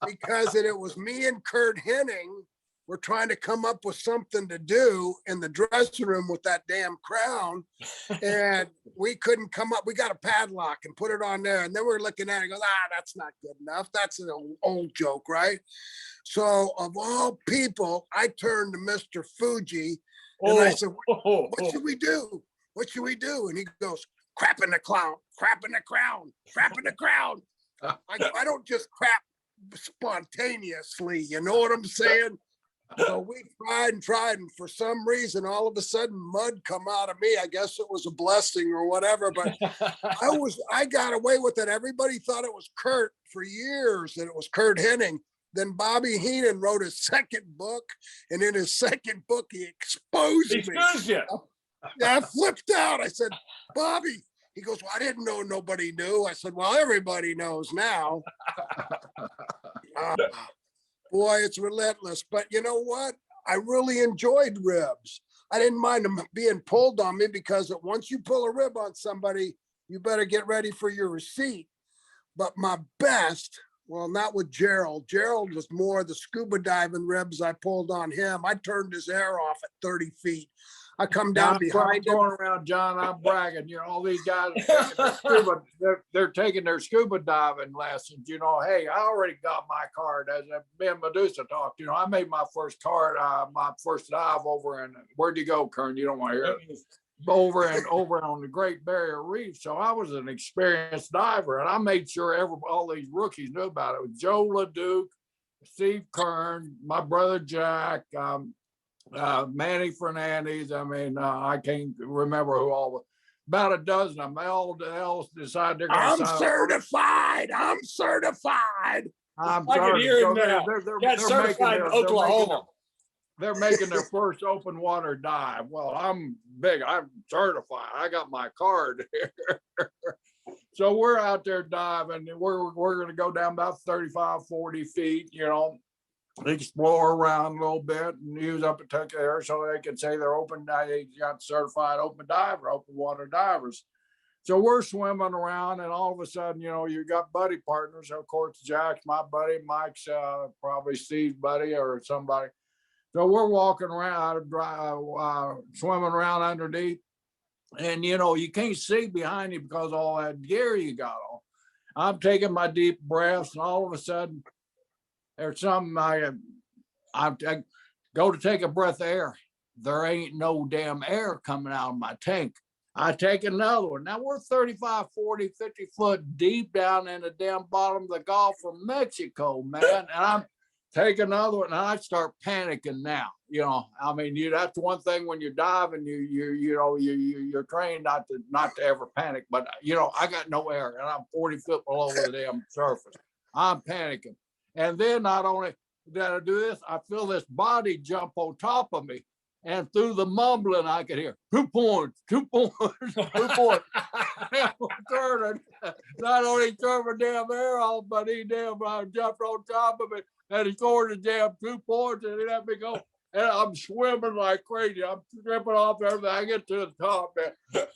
because it was me and Kurt Hennig were trying to come up with something to do in the dressing room with that damn crown. And we couldn't come up. We got a padlock and put it on there. And then we're looking at it and goes, that's not good enough. That's an old joke, right? So of all people, I turned to Mr. Fuji and I said, what should we do? What should we do? And he goes, crap in the clown, crap in the crown, crap in the crown. I don't just crap spontaneously, you know what I'm saying? So we tried, and for some reason, all of a sudden, mud come out of me. I guess it was a blessing or whatever, but I got away with it. Everybody thought it was Kurt for years, and it was Kurt Hennig. Then Bobby Heenan wrote his second book, and in his second book, he exposed me. You. Yeah, I flipped out. I said, Bobby. He goes, well, I didn't know nobody knew. I said, well, everybody knows now. Boy, it's relentless. But you know what? I really enjoyed ribs. I didn't mind them being pulled on me because once you pull a rib on somebody, you better get ready for your receipt. But my best, well, not with Gerald. Gerald was more the scuba diving ribs I pulled on him. I turned his hair off at 30 feet. I come down behind him. Going around, John, I'm bragging. You know, all these guys, they're taking their scuba diving lessons. You know, hey, I already got my card. As Ben Medusa talked, you know, I made my first card, my first dive over in, where'd you go, Kern? You don't want to hear it. Over on the Great Barrier Reef. So I was an experienced diver, and I made sure all these rookies knew about it. With Joe LeDuc, Steve Kern, my brother Jack, Manny Fernandez. I mean, I can't remember who all. About a dozen of them. All decide they're going to. I'm certified. I'm certified. I can hear him now. Got certified in Oklahoma. They're making their first open water dive. Well, I'm big. I'm certified. I got my card here. So we're out there diving. And we're going to go down about 35, 40 feet, you know, explore around a little bit and use up and take air so they can say they're open. They got certified open diver, open water divers. So we're swimming around, and all of a sudden, you know, you got buddy partners. Of course, Jack's my buddy, Mike's probably Steve's buddy or somebody. So we're walking around, swimming around underneath, and you know, you can't see behind you because of all that gear you got on. I'm taking my deep breaths, and all of a sudden, there's something I go to take a breath of air. There ain't no damn air coming out of my tank. I take another one. Now we're 35, 40, 50 foot deep down in the damn bottom of the Gulf of Mexico, man. And I'm taking another one, and I start panicking now. You know, I mean, that's one thing when you're diving, you're trained not to ever panic. But you know, I got no air, and I'm 40 foot below the damn surface. I'm panicking. And then not only did I do this, I feel this body jump on top of me. And through the mumbling, I could hear 2 points, 2 points, 2 points. Not only turned my damn air off, but he jumped on top of me and he scored the damn 2 points and he let me go. And I'm swimming like crazy. I'm stripping off everything. I get to the top, man.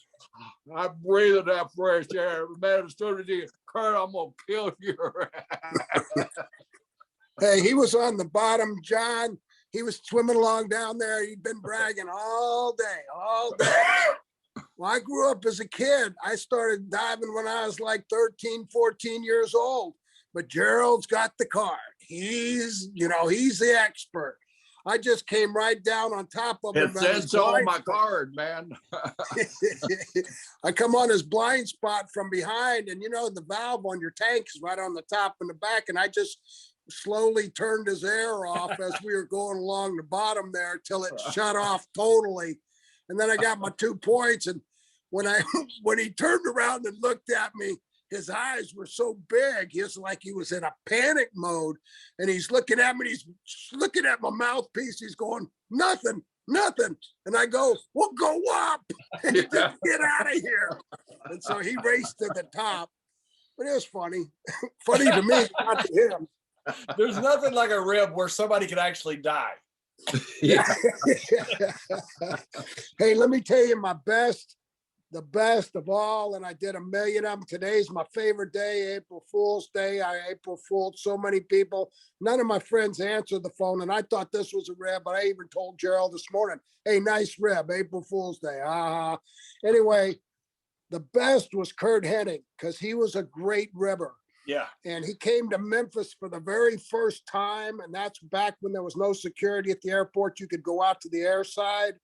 I'm breathing that fresh air. Man, as soon as he, Kurt, I'm going to kill you. Hey, he was on the bottom, John. He was swimming along down there. He'd been bragging all day. Well, I grew up as a kid. I started diving when I was like 13, 14 years old. But Gerald's got the card. He's the expert. I just came right down on top of him. It says so on my card, man. I come on his blind spot from behind, and you know, the valve on your tank is right on the top and the back. And I just slowly turned his air off as we were going along the bottom there till it shut off totally. And then I got my 2 points. And when he turned around and looked at me, his eyes were so big. He was like he was in a panic mode. And he's looking at me. He's looking at my mouthpiece. He's going, nothing. And I go, well, go up. Get out of here. And so he raced to the top. But it was funny. Funny to me, not to him. There's nothing like a rib where somebody could actually die. Yeah. Hey, let me tell you my best the best of all, and I did a million of them. Today's my favorite day, April Fool's Day. I April Fooled so many people. None of my friends answered the phone, and I thought this was a rib, but I even told Gerald this morning, hey, nice rib, April Fool's Day. Anyway, the best was Kurt Hennig, because he was a great ribber. Yeah. And he came to Memphis for the very first time, and that's back when there was no security at the airport. You could go out to the air side.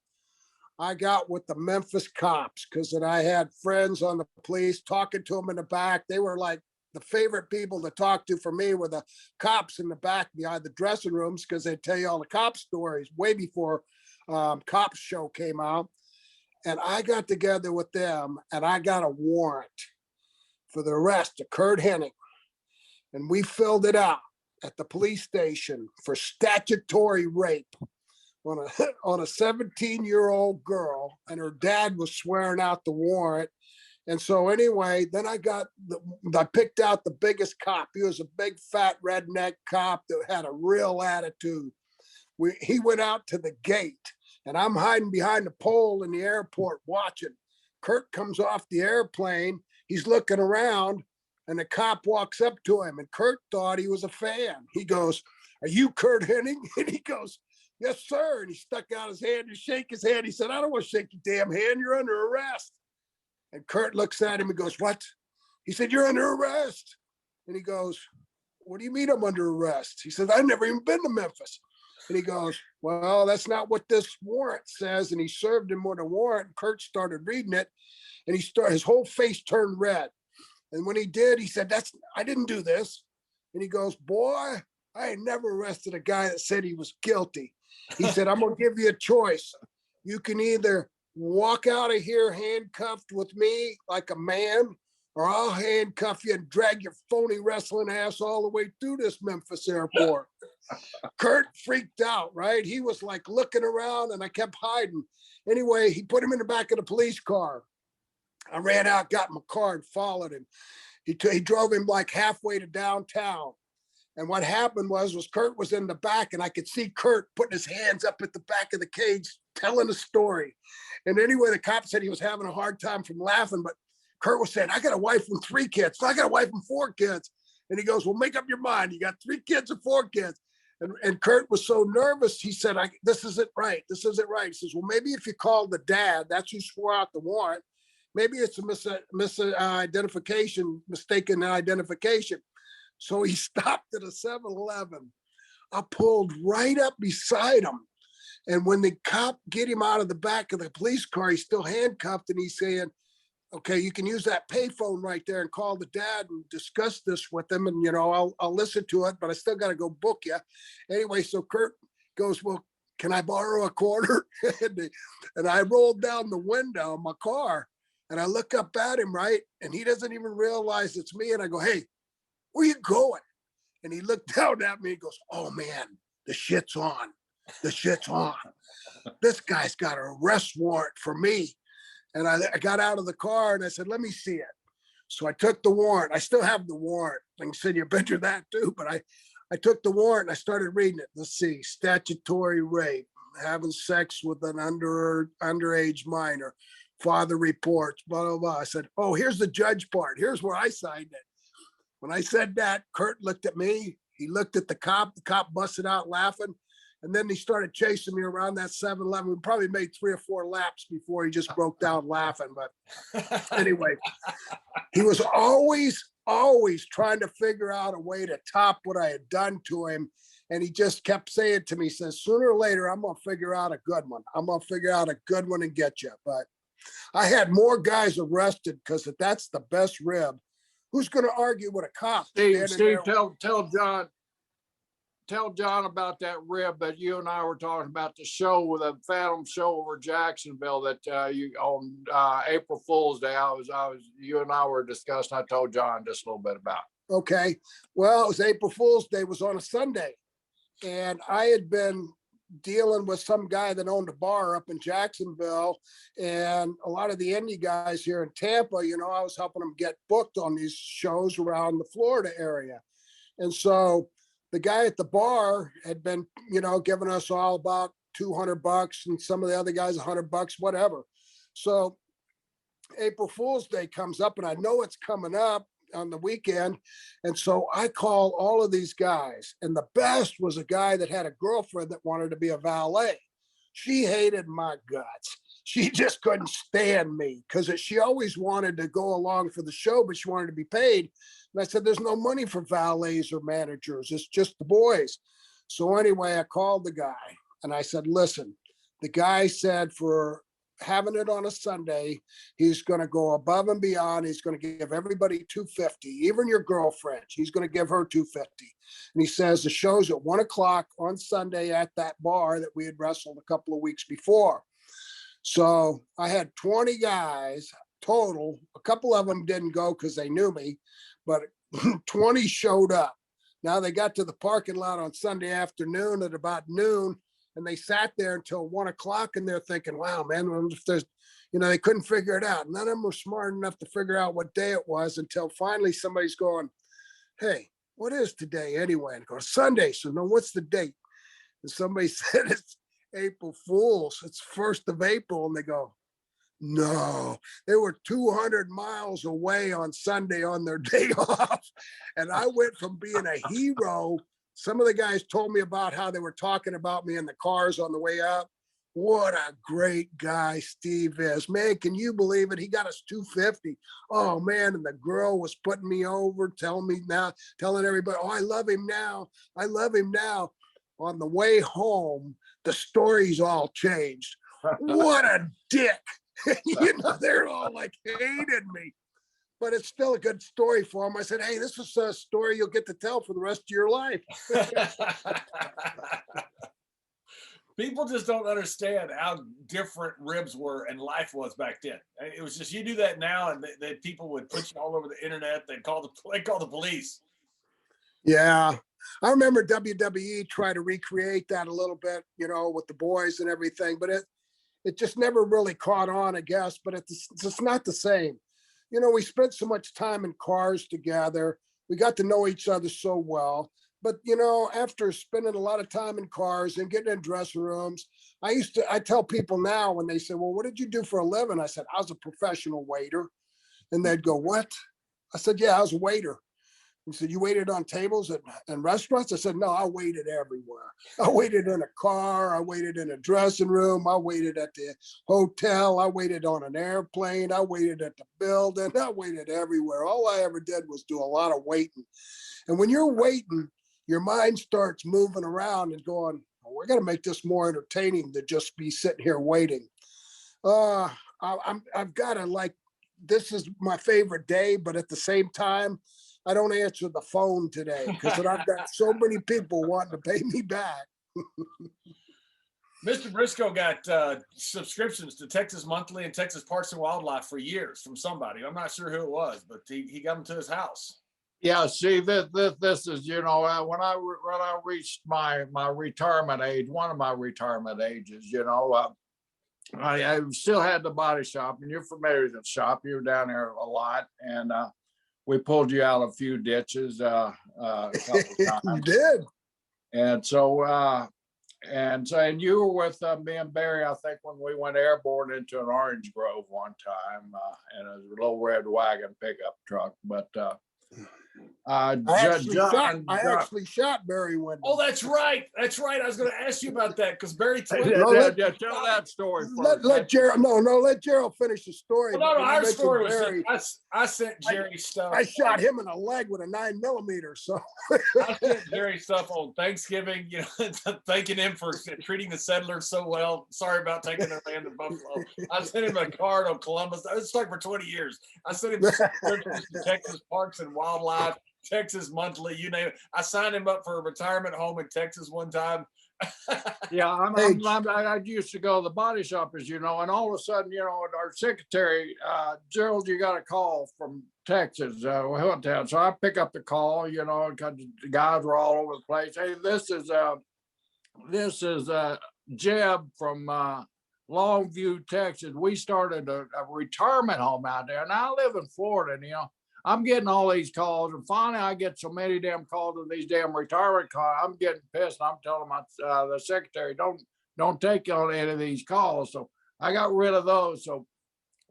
I got with the Memphis cops because I had friends on the police talking to them in the back. They were like the favorite people to talk to for me were the cops in the back behind the dressing rooms because they tell you all the cop stories way before Cops Show came out. And I got together with them and I got a warrant for the arrest of Kurt Hennig. And we filled it out at the police station for statutory rape on a 17-year-old girl, and her dad was swearing out the warrant. And so anyway, then I picked out the biggest cop. He was a big fat redneck cop that had a real attitude. He went out to the gate, and I'm hiding behind the pole in the airport watching. Kurt comes off the airplane. He's looking around, and the cop walks up to him, and Kurt thought he was a fan. He goes, "Are you Kurt Hennig?" And he goes, "Yes, sir." And he stuck out his hand to shake his hand. He said, "I don't want to shake your damn hand. You're under arrest." And Kurt looks at him and goes, "What?" He said, "You're under arrest." And he goes, "What do you mean I'm under arrest?" He says, "I've never even been to Memphis." And he goes, "Well, that's not what this warrant says." And he served him with a warrant. And Kurt started reading it, and his whole face turned red. And when he did, he said, "I didn't do this." And he goes, "Boy, I had never arrested a guy that said he was guilty." He said, "I'm going to give you a choice. You can either walk out of here handcuffed with me like a man, or I'll handcuff you and drag your phony wrestling ass all the way through this Memphis airport." Kurt freaked out, right? He was like looking around, and I kept hiding. Anyway, he put him in the back of the police car. I ran out, got in my car, and followed him. He drove him like halfway to downtown. And what happened was Kurt was in the back, and I could see Kurt putting his hands up at the back of the cage, telling a story. And anyway, the cop said he was having a hard time from laughing, but Kurt was saying, "I got a wife and 3 kids. I got a wife and 4 kids. And he goes, "Well, make up your mind. You got 3 kids and 4 kids. And Kurt was so nervous. He said, "This isn't right. This isn't right." He says, "Well, maybe if you call the dad, that's who swore out the warrant. Maybe it's a mistaken identification." So he stopped at a 7-Eleven. I pulled right up beside him. And when the cop get him out of the back of the police car, he's still handcuffed, and he's saying, "Okay, you can use that payphone right there and call the dad and discuss this with him. And, I'll listen to it, but I still got to go book you." Anyway, so Kurt goes, "Well, can I borrow a quarter?" And I rolled down the window of my car, and I look up at him, right? And he doesn't even realize it's me. And I go, "Hey, where you going?" And he looked down at me and goes, "Oh man, the shit's on. The shit's on. This guy's got an arrest warrant for me." And I got out of the car and I said, "Let me see it." So I took the warrant. I still have the warrant. I can send you a picture of that too. But I took the warrant and I started reading it. Let's see, statutory rape, having sex with an underage minor, father reports, blah, blah, blah. I said, "Oh, here's the judge part. Here's where I signed it." When I said that, Kurt looked at me. He looked at the cop. The cop busted out laughing. And then he started chasing me around that 7-Eleven. We probably made 3 or 4 laps before he just broke down laughing. But anyway, he was always trying to figure out a way to top what I had done to him. And he just kept saying to me, he says, "Sooner or later, I'm going to figure out a good one. I'm going to figure out a good one and get you." But I had more guys arrested because if that's the best rib, who's going to argue with a cop? Steve, tell John about that rib that you and I were talking about, the show, with a Phantom show over Jacksonville that you on April Fool's Day. You and I were discussing. I told John just a little bit about it. Okay. Well, it was April Fool's Day. It was on a Sunday. And I had been dealing with some guy that owned a bar up in Jacksonville, and a lot of the indie guys here in Tampa, I was helping them get booked on these shows around the Florida area. And so the guy at the bar had been, giving us all about $200, and some of the other guys $100, whatever. So April Fool's Day comes up, and I know it's coming up on the weekend. And so I call all of these guys. And the best was a guy that had a girlfriend that wanted to be a valet. She hated my guts. She just couldn't stand me because she always wanted to go along for the show, but she wanted to be paid. And I said, there's no money for valets or managers. It's just the boys. So anyway, I called the guy and I said, listen, the guy said for having it on a Sunday, he's going to go above and beyond. He's going to give everybody $250, even your girlfriend. He's going to give her $250. And he says the show's at 1 o'clock on Sunday at that bar that we had wrestled a couple of weeks before. So I had 20 guys total. A couple of them didn't go because they knew me, but 20 showed up. Now they got to the parking lot on Sunday afternoon at about noon, and they sat there until 1 o'clock, and they're thinking, wow, man, if there's, they couldn't figure it out. None of them were smart enough to figure out what day it was until finally somebody's going, hey, what is today anyway? And I go, Sunday. So no, what's the date? And somebody said it's April Fool's. It's 1st of April. And they go, no, they were 200 miles away on Sunday on their day off. And I went from being a hero. Some of the guys told me about how they were talking about me in the cars on the way up. What a great guy Steve is. Man, can you believe it? He got us $250. Oh, man. And the girl was putting me over, telling everybody, oh, I love him now. I love him now. On the way home, the stories all changed. What a dick. They're all like hated me. But it's still a good story for them. I said, hey, this is a story you'll get to tell for the rest of your life. People just don't understand how different ribs were and life was back then. It was just, you do that now and that people would put you all over the internet. They'd call the police. Yeah. I remember WWE tried to recreate that a little bit, with the boys and everything, but it just never really caught on, I guess, but it's just not the same. We spent so much time in cars together. We got to know each other so well. But, after spending a lot of time in cars and getting in dressing rooms, I tell people now when they say, well, what did you do for a living? I said, I was a professional waiter. And they'd go, what? I said, yeah, I was a waiter. He said, you waited on tables and restaurants? I said, no, I waited everywhere. I waited in a car. I waited in a dressing room. I waited at the hotel. I waited on an airplane. I waited at the building. I waited everywhere. All I ever did was do a lot of waiting. And when you're waiting, your mind starts moving around and going, oh, we're going to make this more entertaining than just be sitting here waiting. I've got to this is my favorite day, but at the same time, I don't answer the phone today because I've got so many people wanting to pay me back. Mr. Brisco got subscriptions to Texas Monthly and Texas Parks and Wildlife for years from somebody. I'm not sure who it was, but he got them to his house. Yeah, see, this is, when I reached my retirement age, one of my retirement ages, I still had the body shop, and you're familiar with the shop. You were down there a lot, and we pulled you out a few ditches a couple times. You did. And so, and you were with me and Barry, I think, when we went airborne into an orange grove one time in a little red wagon pickup truck. But I actually shot Barry Windham. Oh, that's right. That's right. I was going to ask you about that because Barry told me. Tell that story first. Let Gerald finish the story. Well, no, our story was I sent Jerry stuff. I shot him in the leg with a 9mm. So I sent Jerry stuff on Thanksgiving, thanking him for treating the settlers so well. Sorry about taking their land to Buffalo. I sent him a card on Columbus. It's like for 20 years. I sent him subscriptions to Texas Parks and Wildlife, Texas Monthly, you name it. I signed him up for a retirement home in Texas one time. Yeah, I used to go to the body shop, as you know, and all of a sudden, our secretary, Gerald, you got a call from Texas, Hilltown. So I pick up the call, because the guys were all over the place. Hey, this is Jeb from Longview, Texas. We started a retirement home out there. Now I live in Florida, and I'm getting all these calls, and finally I get so many damn calls of these damn retirement calls. I'm getting pissed. I'm telling the secretary, don't take on any of these calls. So I got rid of those. So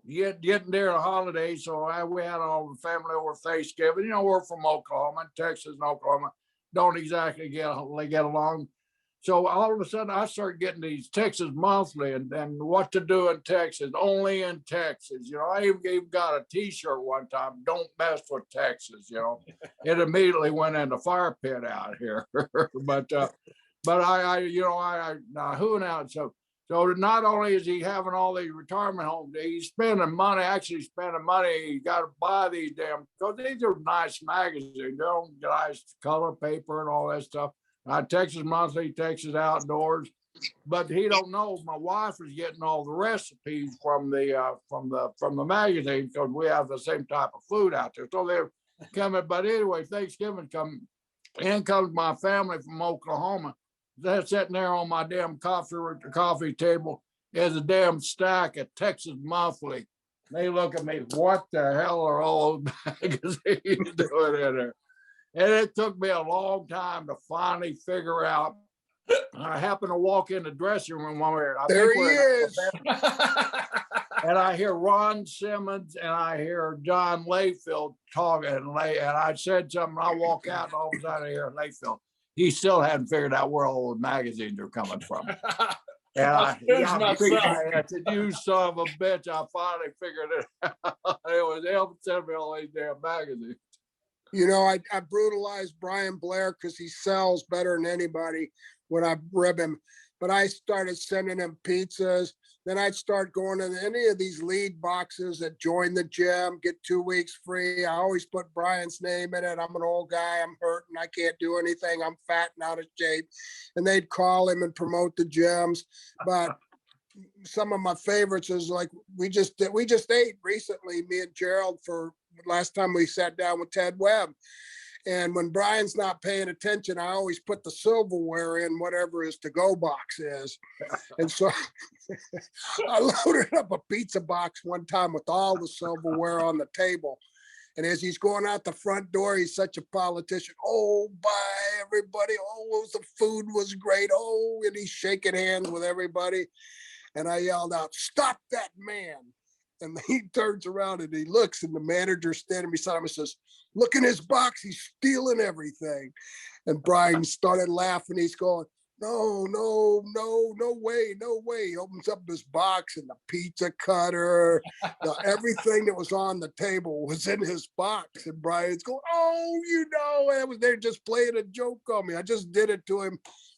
getting near the holidays. So we had all the family over Thanksgiving. You know, we're from Oklahoma, Texas and Oklahoma don't exactly get along. So all of a sudden I start getting these Texas Monthly and what to do in Texas, only in Texas. You know, I even got a t-shirt one time, don't mess with Texas, you know. It immediately went in the fire pit out here. but I who now? So not only is he having all these retirement homes, he's spending money, he got to buy these damn, because these are nice magazines, they're nice color paper and all that stuff. Texas Monthly, Texas Outdoors, but he don't know my wife is getting all the recipes from the magazine, because we have the same type of food out there. So they're coming, but anyway, Thanksgiving comes my family from Oklahoma. They're sitting there on my damn coffee table is a damn stack of Texas Monthly. They look at me, what the hell are all those magazines doing in there? And it took me a long time to finally figure out. I happened to walk in the dressing room one day. There he is. And I hear Ron Simmons and I hear John Layfield talking. And I said something. I walk out and all of a sudden I hear Layfield. He still hadn't figured out where all the magazines are coming from. And I said, you son of a bitch, I finally figured it out. It was him sending me all these damn magazines. You know, I brutalized Brian Blair because he sells better than anybody when I rib him. But I started sending him pizzas. Then I'd start going to any of these lead boxes that join the gym, get 2 weeks free. I always put Brian's name in it. I'm an old guy. I'm hurting. I can't do anything. I'm fat and out of shape. And they'd call him and promote the gyms. But some of my favorites is like we just ate recently, me and Gerald, for last time we sat down with Ted Webb. And when Brian's not paying attention, I always put the silverware in whatever his to-go box is. And so I loaded up a pizza box one time with all the silverware on the table. And as he's going out the front door, he's such a politician. Oh, bye, everybody. Oh, the food was great. Oh, and he's shaking hands with everybody. And I yelled out, stop that man. And he turns around and he looks, and the manager standing beside him and says, look in his box, he's stealing everything. And Brian started laughing. He's going, no way. He opens up his box, and the pizza cutter, everything that was on the table was in his box. And Brian's going, they're just playing a joke on me. I just did it to him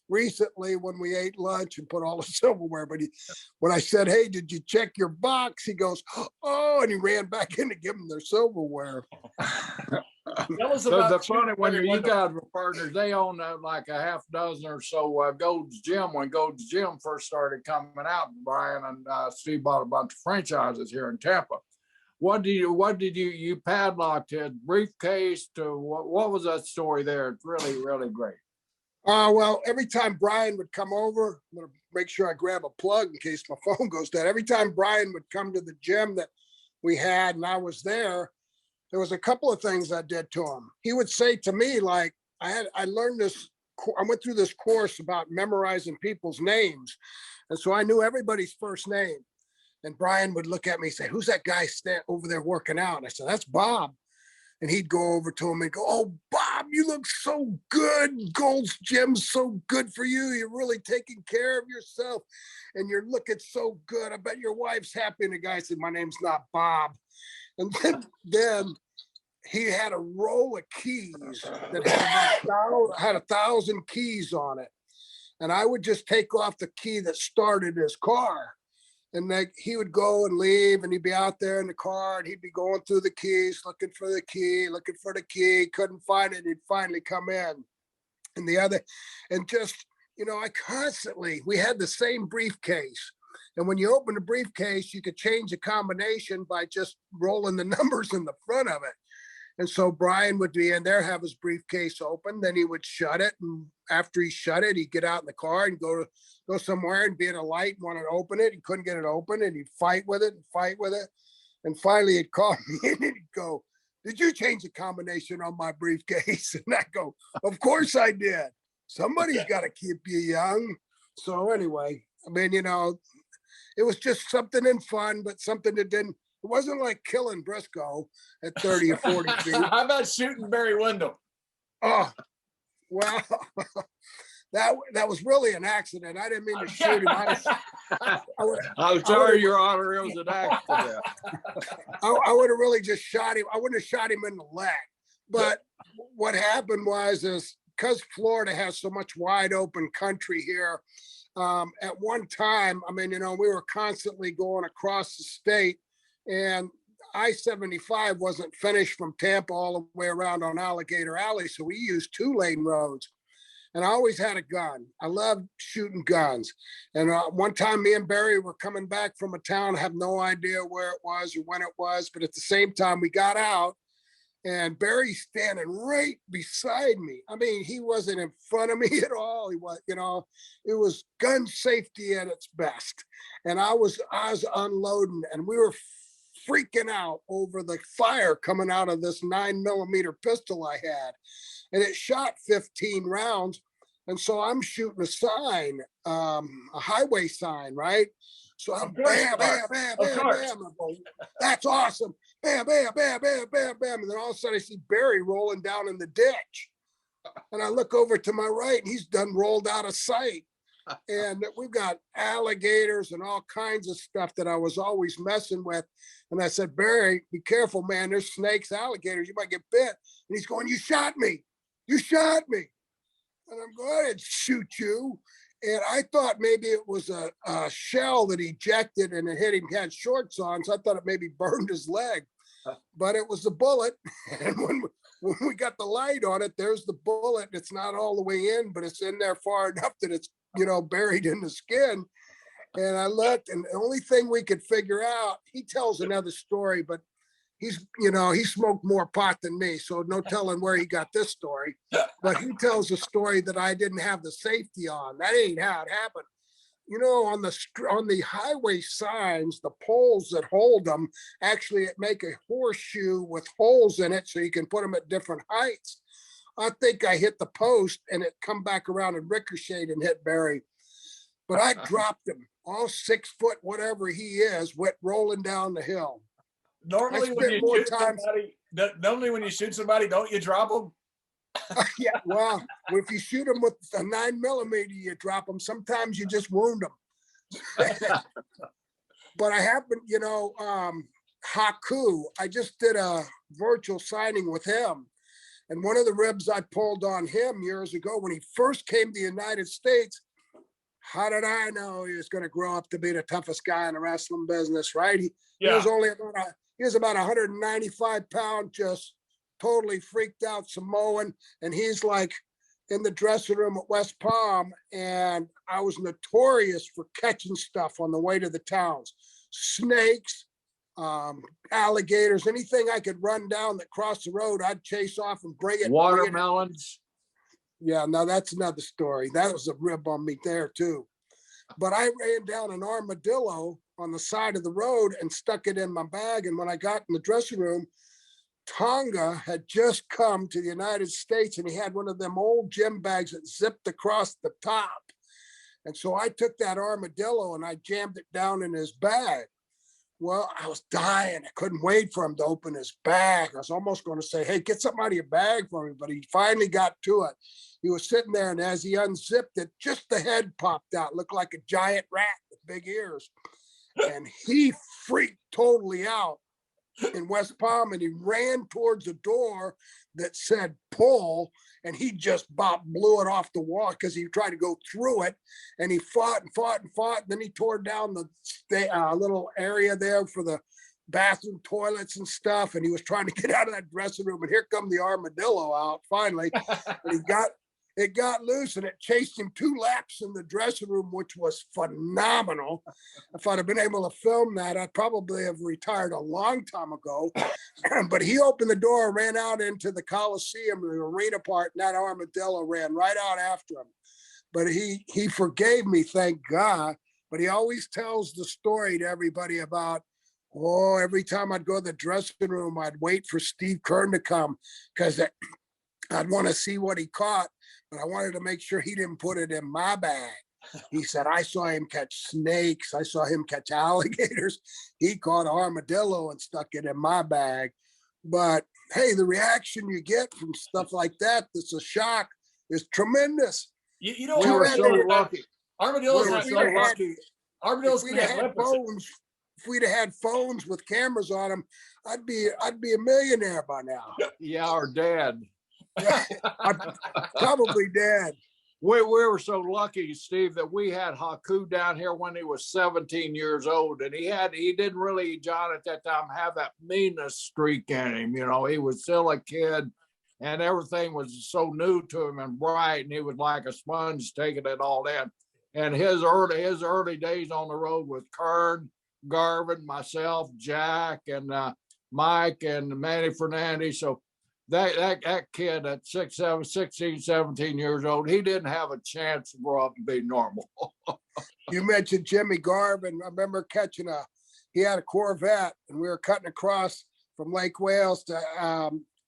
recently when we ate lunch and put all the silverware. But when I said, hey, did you check your box? He goes, oh, and he ran back in to give them their silverware. The funny when you guys were partners, they own like a half dozen or so Gold's Gym. When Gold's Gym first started coming out, Brian and Steve bought a bunch of franchises here in Tampa. What did you padlocked his briefcase to? What was that story there? It's really, really great. Well, every time Brian would come over, I'm going to make sure I grab a plug in case my phone goes dead. Every time Brian would come to the gym that we had and I was there was a couple of things I did to him. He would say to me, like, I went through this course about memorizing people's names. And so I knew everybody's first name. And Brian would look at me and say, who's that guy over there working out? And I said, that's Bob. And he'd go over to him and go, oh, Bob, you look so good. Gold's Gym's so good for you. You're really taking care of yourself. And you're looking so good. I bet your wife's happy. And the guy said, my name's not Bob. And then he had a roll of keys that had 1,000 keys on it. And I would just take off the key that started his car. And he would go and leave, and he'd be out there in the car, and he'd be going through the keys, looking for the key, couldn't find it. He'd finally come in. We had the same briefcase. And when you open the briefcase, you could change the combination by just rolling the numbers in the front of it. And so Brian would be in there, have his briefcase open, then he would shut it. And after he shut it, he'd get out in the car and go somewhere and be in a light and want to open it. He couldn't get it open, and he'd fight with it. And finally he'd call me in and he'd go, did you change the combination on my briefcase? And I go, of course I did. Somebody's got to keep you young. So anyway, I mean, it was just something in fun, but something that didn't It wasn't like killing Brisco at 30 or 40 feet. How about shooting Barry Windham? Oh, well, that was really an accident. I didn't mean to shoot him. I'm sorry, Your Honor, it was an accident. I would have really just shot him. I wouldn't have shot him in the leg. But what happened was because Florida has so much wide open country here, at one time, I mean, we were constantly going across the state, and I-75 wasn't finished from Tampa all the way around on Alligator Alley. So we used 2-lane roads. And I always had a gun. I loved shooting guns. And one time me and Barry were coming back from a town, have no idea where it was or when it was. But at the same time, we got out and Barry's standing right beside me. I mean, he wasn't in front of me at all. He was, it was gun safety at its best. And I was unloading, and we were freaking out over the fire coming out of this 9mm pistol I had. And it shot 15 rounds. And so I'm shooting a sign, a highway sign, right? So I'm bam, bam, bam, bam, bam. I'm going, that's awesome. Bam, bam, bam, bam, bam, bam. And then all of a sudden I see Barry rolling down in the ditch. And I look over to my right, and he's done rolled out of sight. And we've got alligators and all kinds of stuff that I was always messing with. And I said, Barry, be careful, man. There's snakes, alligators. You might get bit. And he's going, you shot me. You shot me. And I'm going, I didn't shoot you. And I thought maybe it was a shell that ejected and it hit him. He had shorts on, so I thought it maybe burned his leg. But it was a bullet. And when we got the light on it, there's the bullet. It's not all the way in, but it's in there far enough that it's, buried in the skin. And I looked, and the only thing we could figure out, he tells another story, but he smoked more pot than me, so no telling where he got this story. But he tells a story that I didn't have the safety on. That ain't how it happened. On the highway signs, the poles that hold them actually make a horseshoe with holes in it so you can put them at different heights. I think I hit the post and it come back around and ricocheted and hit Barry. But I dropped him, all 6 foot, whatever he is, went rolling down the hill. Normally when you shoot somebody, don't you drop them? Yeah, well, if you shoot them with a 9mm, you drop them. Sometimes you just wound them. But I happened, Haku, I just did a virtual signing with him. And one of the ribs I pulled on him years ago when he first came to the United States, how did I know he was going to grow up to be the toughest guy in the wrestling business, right? He was only about 195 pounds, just totally freaked out Samoan. And he's like in the dressing room at West Palm. And I was notorious for catching stuff on the way to the towns, snakes, alligators, anything I could run down that crossed the road, I'd chase off and bring it. Watermelons. Yeah, now that's another story. That was a rib on me there too. But I ran down an armadillo on the side of the road and stuck it in my bag. And when I got in the dressing room, Tonga had just come to the United States, and he had one of them old gym bags that zipped across the top. And so I took that armadillo and I jammed it down in his bag. Well, I was dying. I couldn't wait for him to open his bag. I was almost going to say, hey, get something out of your bag for me. But he finally got to it. He was sitting there, and as he unzipped it, just the head popped out. Looked like a giant rat with big ears. And he freaked totally out in West Palm, and he ran towards a door that said pull, and he just blew it off the wall because he tried to go through it, and he fought and fought and fought. And then he tore down the little area there for the bathroom toilets and stuff, and he was trying to get out of that dressing room, and here come the armadillo out finally. And it got loose, and it chased him 2 laps in the dressing room, which was phenomenal. If I'd have been able to film that, I'd probably have retired a long time ago. But he opened the door, ran out into the Coliseum, the arena part, and that armadillo ran right out after him. But he forgave me, thank God. But he always tells the story to everybody about, every time I'd go to the dressing room, I'd wait for Steve Kern to come because I'd want to see what he caught. But I wanted to make sure he didn't put it in my bag. He said, I saw him catch snakes. I saw him catch alligators. He caught an armadillo and stuck it in my bag. But hey, the reaction you get from stuff like that, that's a shock, is tremendous. You know, We were so lucky. Armadillos We were have so lucky. Armadillos If can we'd have have had lips. phones, if we'd have had phones with cameras on them, I'd be a millionaire by now. Yeah, our dad. I'm probably dead. We were so lucky, Steve, that we had Haku down here when he was 17 years old. And he didn't really, John, at that time, have that meanness streak in him. You know, he was still a kid and everything was so new to him and bright. And he was like a sponge taking it all in. And his early days on the road with Kern, Garvin, myself, Jack, and Mike and Manny Fernandez. So that kid at 16, 17 years old, he didn't have a chance to grow up and be normal. You mentioned Jimmy Garvin. I remember he had a Corvette, and we were cutting across from Lake Wales to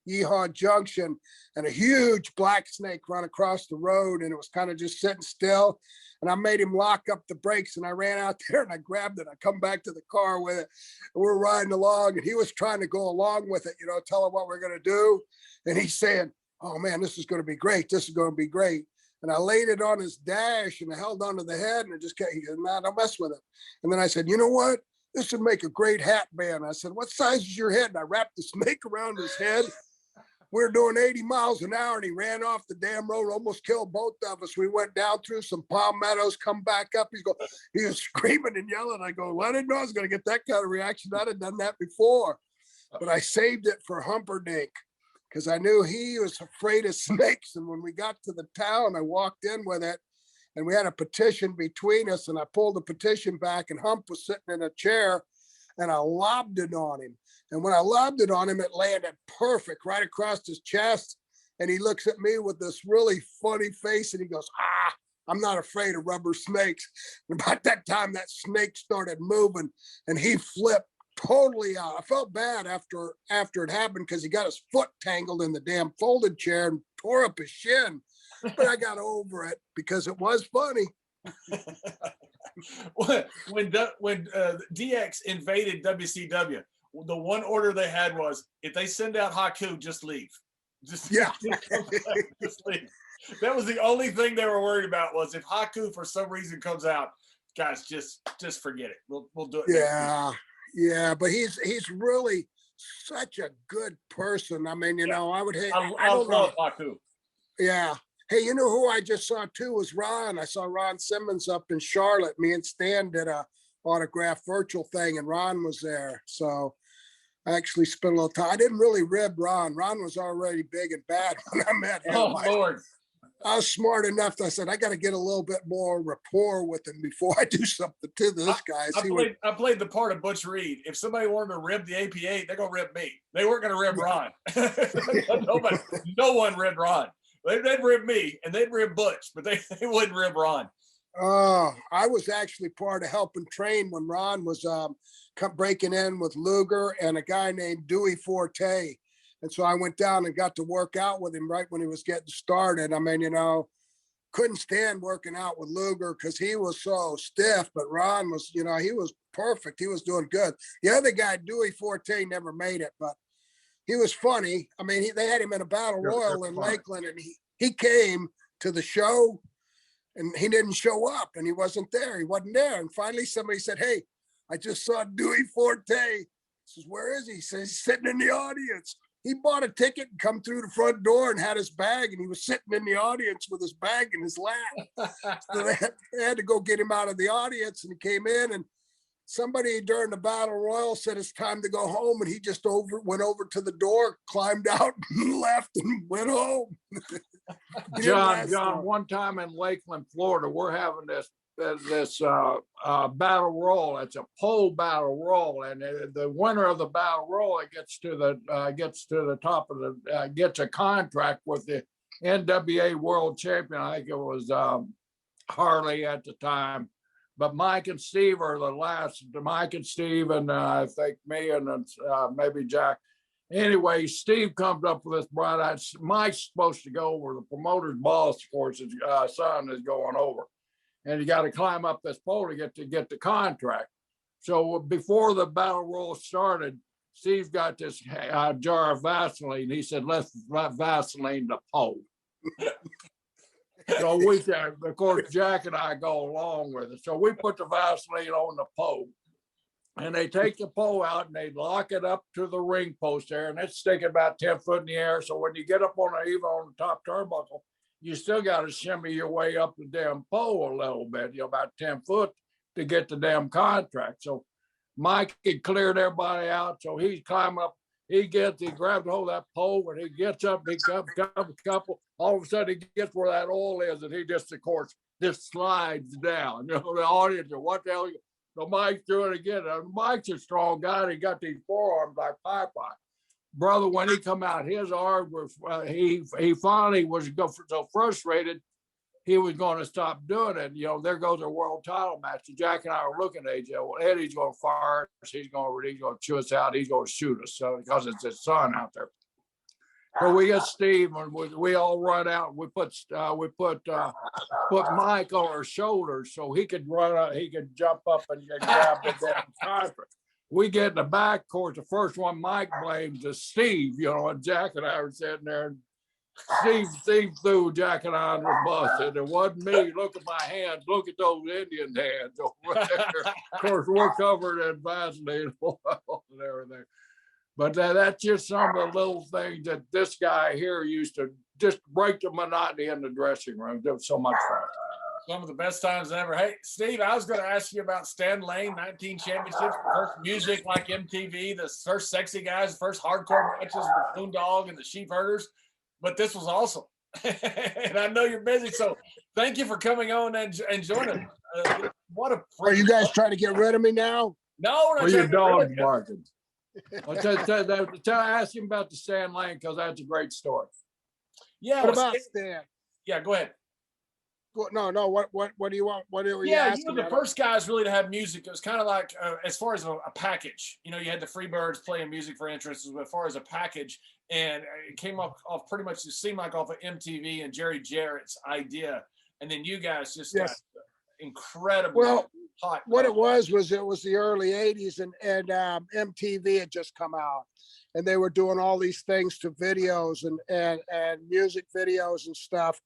Yeehaw Junction, and a huge black snake run across the road, and it was kind of just sitting still. And I made him lock up the brakes, and I ran out there and I grabbed it. I come back to the car with it, and we're riding along, and he was trying to go along with it, tell him what we're going to do. And he's saying, oh man, this is going to be great. This is going to be great. And I laid it on his dash and I held onto the head, and it just he said, nah, don't mess with it. And then I said, you know what? This would make a great hat band. I said, what size is your head? And I wrapped the snake around his head. We were doing 80 miles an hour, and he ran off the damn road, almost killed both of us. We went down through some palmettos, come back up. He was screaming and yelling. I go, well, I didn't know I was going to get that kind of reaction. I'd have done that before, but I saved it for Humperdinck because I knew he was afraid of snakes. And when we got to the town, I walked in with it, and we had a petition between us, and I pulled the petition back, and Hump was sitting in a chair, and I lobbed it on him. And when I lobbed it on him, it landed perfect right across his chest. And he looks at me with this really funny face, and he goes, I'm not afraid of rubber snakes. And about that time, that snake started moving, and he flipped totally out. I felt bad after it happened because he got his foot tangled in the damn folding chair and tore up his shin. But I got over it because it was funny. when DX invaded WCW, the one order they had was, if they send out Haku, just leave. Just leave. That was the only thing they were worried about, was if Haku for some reason comes out, guys, just forget it. We'll do it. Yeah, but he's really such a good person. I mean, I would hate. I love Haku. Yeah. Hey, you know who I just saw too was Ron. I saw Ron Simmons up in Charlotte. Me and Stan did a autograph virtual thing, and Ron was there. So I actually spent a little time. I didn't really rib Ron. Ron was already big and bad when I met him. Oh, Lord. I was smart enough that I said, I got to get a little bit more rapport with him before I do something to this guy. I played the part of Butch Reed. If somebody wanted to rib the APA, they're going to rib me. They weren't going to rib Ron. No one ribbed Ron. They'd rib me, and they'd rib Butch, but they wouldn't rib Ron. I was actually part of helping train when Ron was breaking in with Luger and a guy named Dewey Forte. And so I went down and got to work out with him right when he was getting started. I mean, couldn't stand working out with Luger because he was so stiff, but Ron was, he was perfect. He was doing good. The other guy, Dewey Forte, never made it, but he was funny. I mean, they had him in a battle royal in Lakeland, and he came to the show, and he didn't show up, and he wasn't there. He wasn't there. And finally somebody said, hey, I just saw Dewey Forte. He says, where is he? He says, he's sitting in the audience. He bought a ticket and come through the front door and had his bag, and he was sitting in the audience with his bag in his lap. So they had to go get him out of the audience, and he came in, and somebody during the battle royal said it's time to go home, and he just went over to the door, climbed out, and left, and went home. John, one time in Lakeland, Florida, we're having this battle royal. It's a pole battle royal, and the winner of the battle royal gets to the top of the gets a contract with the NWA World Champion. I think it was Harley at the time. But Mike and Steve are the last. Mike and Steve, and I think me and maybe Jack. Anyway, Steve comes up with this bright eyed. Mike's supposed to go over. The promoter's boss, of course, his son is going over. and you got to climb up this pole to get the contract. So before the battle royal started, Steve got this jar of Vaseline. He said, let's Vaseline the pole. So we said, of course, Jack and I go along with it. So we put the Vaseline on the pole, and they take the pole out and they lock it up to the ring post there, and it's sticking about 10 foot in the air. So when you get up on even on the top turnbuckle, you still got to shimmy your way up the damn pole a little bit, about 10 foot to get the damn contract. So Mike had cleared everybody out. So he's climbing up. He grabs hold of that pole, and he gets up, he comes a couple. All of a sudden, he gets where that oil is, and he just, of course, just slides down. The audience, what the hell? So Mike threw it again. Mike's a strong guy, and he got these forearms like Popeye. Brother, when he come out, his arm was, he finally was so frustrated, he was going to stop doing it. There goes a world title match. And Jack and I were looking at each other. Well, Eddie's going to fire us. He's going to chew us out. He's going to shoot us. So because it's his son out there. So we get Steve, and we all run out. We put Mike on our shoulders so he could run out. He could jump up and grab the damn contract. We get in the back court. The first one Mike blames is Steve. And Jack and I were sitting there, and Steve threw Jack and I under the bus, and it wasn't me. Look at my hands. Look at those Indian hands over there. Of course, we're covered in Vaseline and everything. But that's just some of the little things that this guy here used to just break the monotony in the dressing room. It was so much fun. Some of the best times ever. Hey, Steve, I was going to ask you about Stan Lane, 19 championships, first music like MTV, the first sexy guys, first hardcore matches with Boondog and the Sheepherders. But this was awesome. And I know you're busy, so thank you for coming on and joining us. What a Are you guys trying to get rid of me now? No, we're not. Your dog barking. Ask him about the Stan Lane, because that's a great story. Yeah. What about Stan? Yeah, go ahead. No. What do you want? What are you asking? You were the first guys really to have music. It was kind of like as far as a package. You had the Freebirds playing music for interests, as far as a package, and it came off pretty much. It seemed like off of MTV and Jerry Jarrett's idea, and then you guys just got incredible. Hot. What it was the early '80s, and MTV had just come out, and they were doing all these things to videos and music videos and stuff.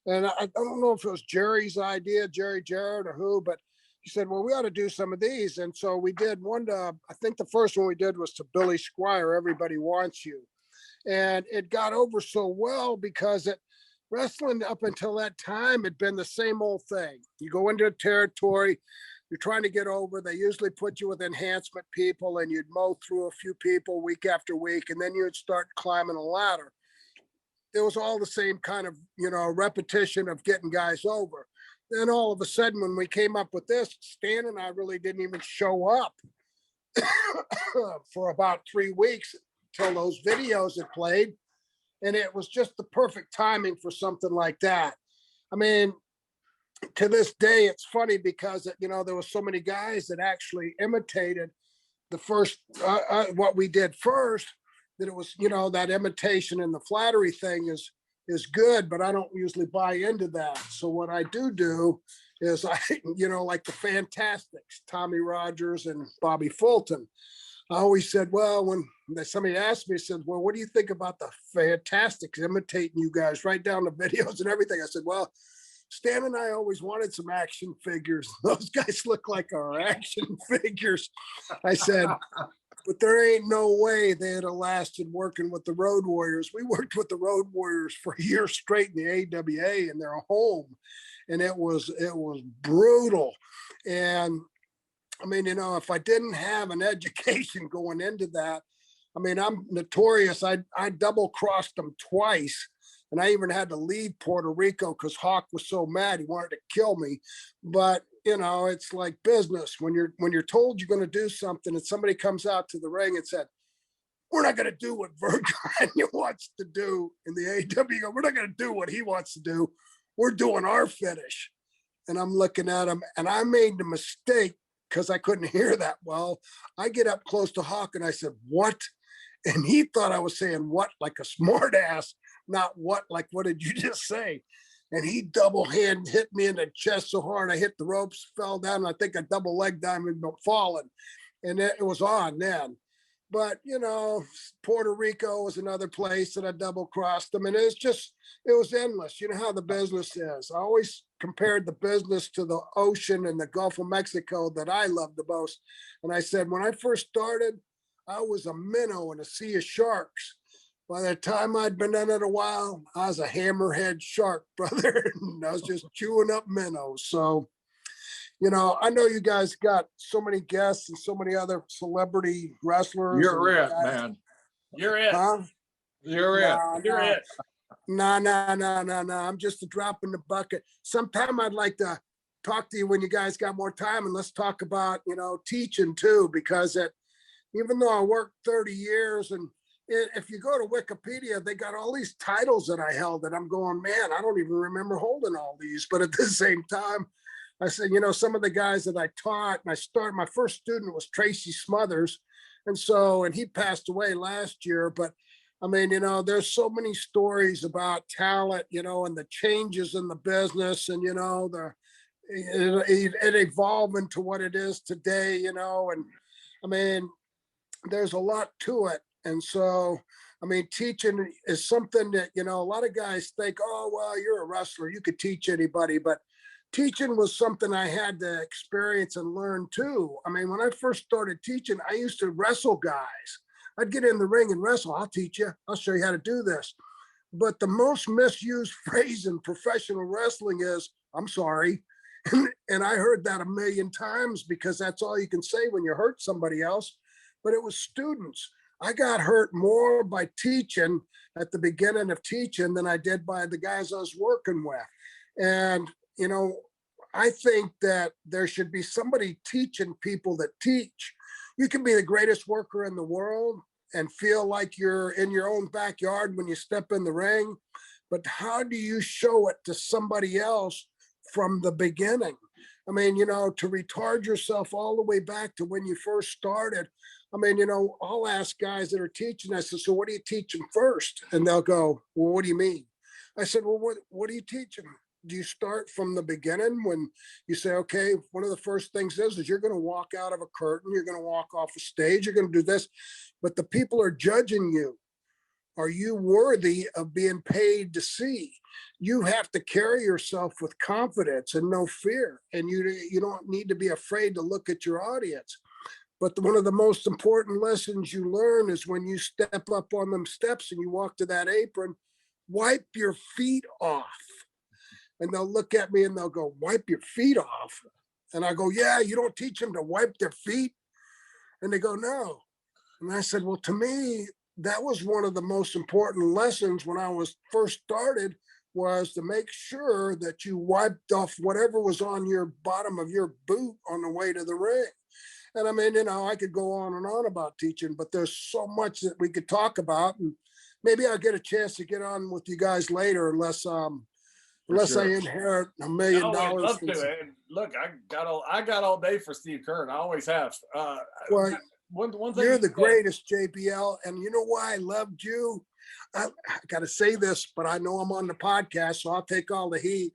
And I don't know if it was Jerry's idea, Jerry Jarrett or who, but he said, well, we ought to do some of these. And so we did one I think the first one we did was to Billy Squier, Everybody Wants You. And it got over so well because wrestling up until that time had been the same old thing. You go into a territory, you're trying to get over, they usually put you with enhancement people, and you'd mow through a few people week after week, and then you'd start climbing a ladder. It was all the same kind of, repetition of getting guys over. Then all of a sudden, when we came up with this, Stan and I really didn't even show up for about 3 weeks until those videos had played. And it was just the perfect timing for something like that. I mean, to this day, it's funny because, there were so many guys that actually imitated the first, what we did first, that it was, that imitation and the flattery thing is good, but I don't usually buy into that. So what I do is like the Fantastics, Tommy Rogers and Bobby Fulton. I always said, well, when somebody asked me, said, well, what do you think about the Fantastics imitating you guys, write down the videos and everything? I said, well, Stan and I always wanted some action figures. Those guys look like our action figures. I said, but there ain't no way they'd have lasted working with the Road Warriors. We worked with the Road Warriors for a year straight in the AWA in their home. And it was brutal. And I mean, if I didn't have an education going into that, I mean, I'm notorious. I double crossed them twice. And I even had to leave Puerto Rico because Hawk was so mad he wanted to kill me. But it's like business. When you're told you're going to do something and somebody comes out to the ring and said, we're not going to do what Virginia wants to do in the AW. We're not going to do what he wants to do. We're doing our finish. And I'm looking at him, and I made the mistake because I couldn't hear that well. I get up close to Hawk and I said, what? And he thought I was saying what, like a smart ass, not what, like, what did you just say? and he double hand hit me in the chest so hard I hit the ropes, fell down. And I think a double leg diamond fallen, and it was on then. But Puerto Rico was another place that I double crossed them, and it was endless. You know how the business is. I always compared the business to the ocean and the Gulf of Mexico that I love the most. And I said, when I first started, I was a minnow in a sea of sharks. By the time I'd been in it a while, I was a hammerhead shark, brother. And I was just chewing up minnows. So, I know you guys got so many guests and so many other celebrity wrestlers. You're it, man. You're it. Huh? You're it. You're it. No. I'm just a drop in the bucket. Sometime I'd like to talk to you when you guys got more time, and let's talk about, teaching too, because even though I worked 30 years, and if you go to Wikipedia, they got all these titles that I held that I'm going, man, I don't even remember holding all these. But at the same time, I said, some of the guys that I taught, and my first student was Tracy Smothers. And he passed away last year, but I mean, there's so many stories about talent, and the changes in the business, and, it evolved into what it is today, and I mean, there's a lot to it. And so, I mean, teaching is something that, a lot of guys think, oh, well, you're a wrestler, you could teach anybody, but teaching was something I had to experience and learn too. I mean, when I first started teaching, I used to wrestle guys. I'd get in the ring and wrestle. I'll teach you. I'll show you how to do this. But the most misused phrase in professional wrestling is, I'm sorry. And I heard that a million times because that's all you can say when you hurt somebody else. But it was students. I got hurt more by teaching at the beginning of teaching than I did by the guys I was working with. And I think that there should be somebody teaching people that teach. You can be the greatest worker in the world and feel like you're in your own backyard when you step in the ring. But how do you show it to somebody else from the beginning? I mean, to retard yourself all the way back to when you first started. I mean, I'll ask guys that are teaching, I said, so what are you teaching first? And they'll go, well, what do you mean? I said, well, what are you teaching? Do you start from the beginning when you say, okay, one of the first things is you're going to walk out of a curtain, you're going to walk off a stage, you're going to do this, but the people are judging you. Are you worthy of being paid to see? You have to carry yourself with confidence and no fear. And you don't need to be afraid to look at your audience. But one of the most important lessons you learn is when you step up on them steps and you walk to that apron, wipe your feet off. And they'll look at me and they'll go, wipe your feet off. And I go, yeah, you don't teach them to wipe their feet? And they go, no. And I said, well, to me, that was one of the most important lessons when I was first started, was to make sure that you wiped off whatever was on your bottom of your boot on the way to the ring. And I mean, I could go on and on about teaching, but there's so much that we could talk about. And maybe I'll get a chance to get on with you guys later, unless sure. I inherit $1 million. I'd love to. And look, I got all day for Steve Kern. I always have. Well, one thing you're the greatest, JBL, and you know why I loved you? I got to say this, but I know I'm on the podcast, so I'll take all the heat.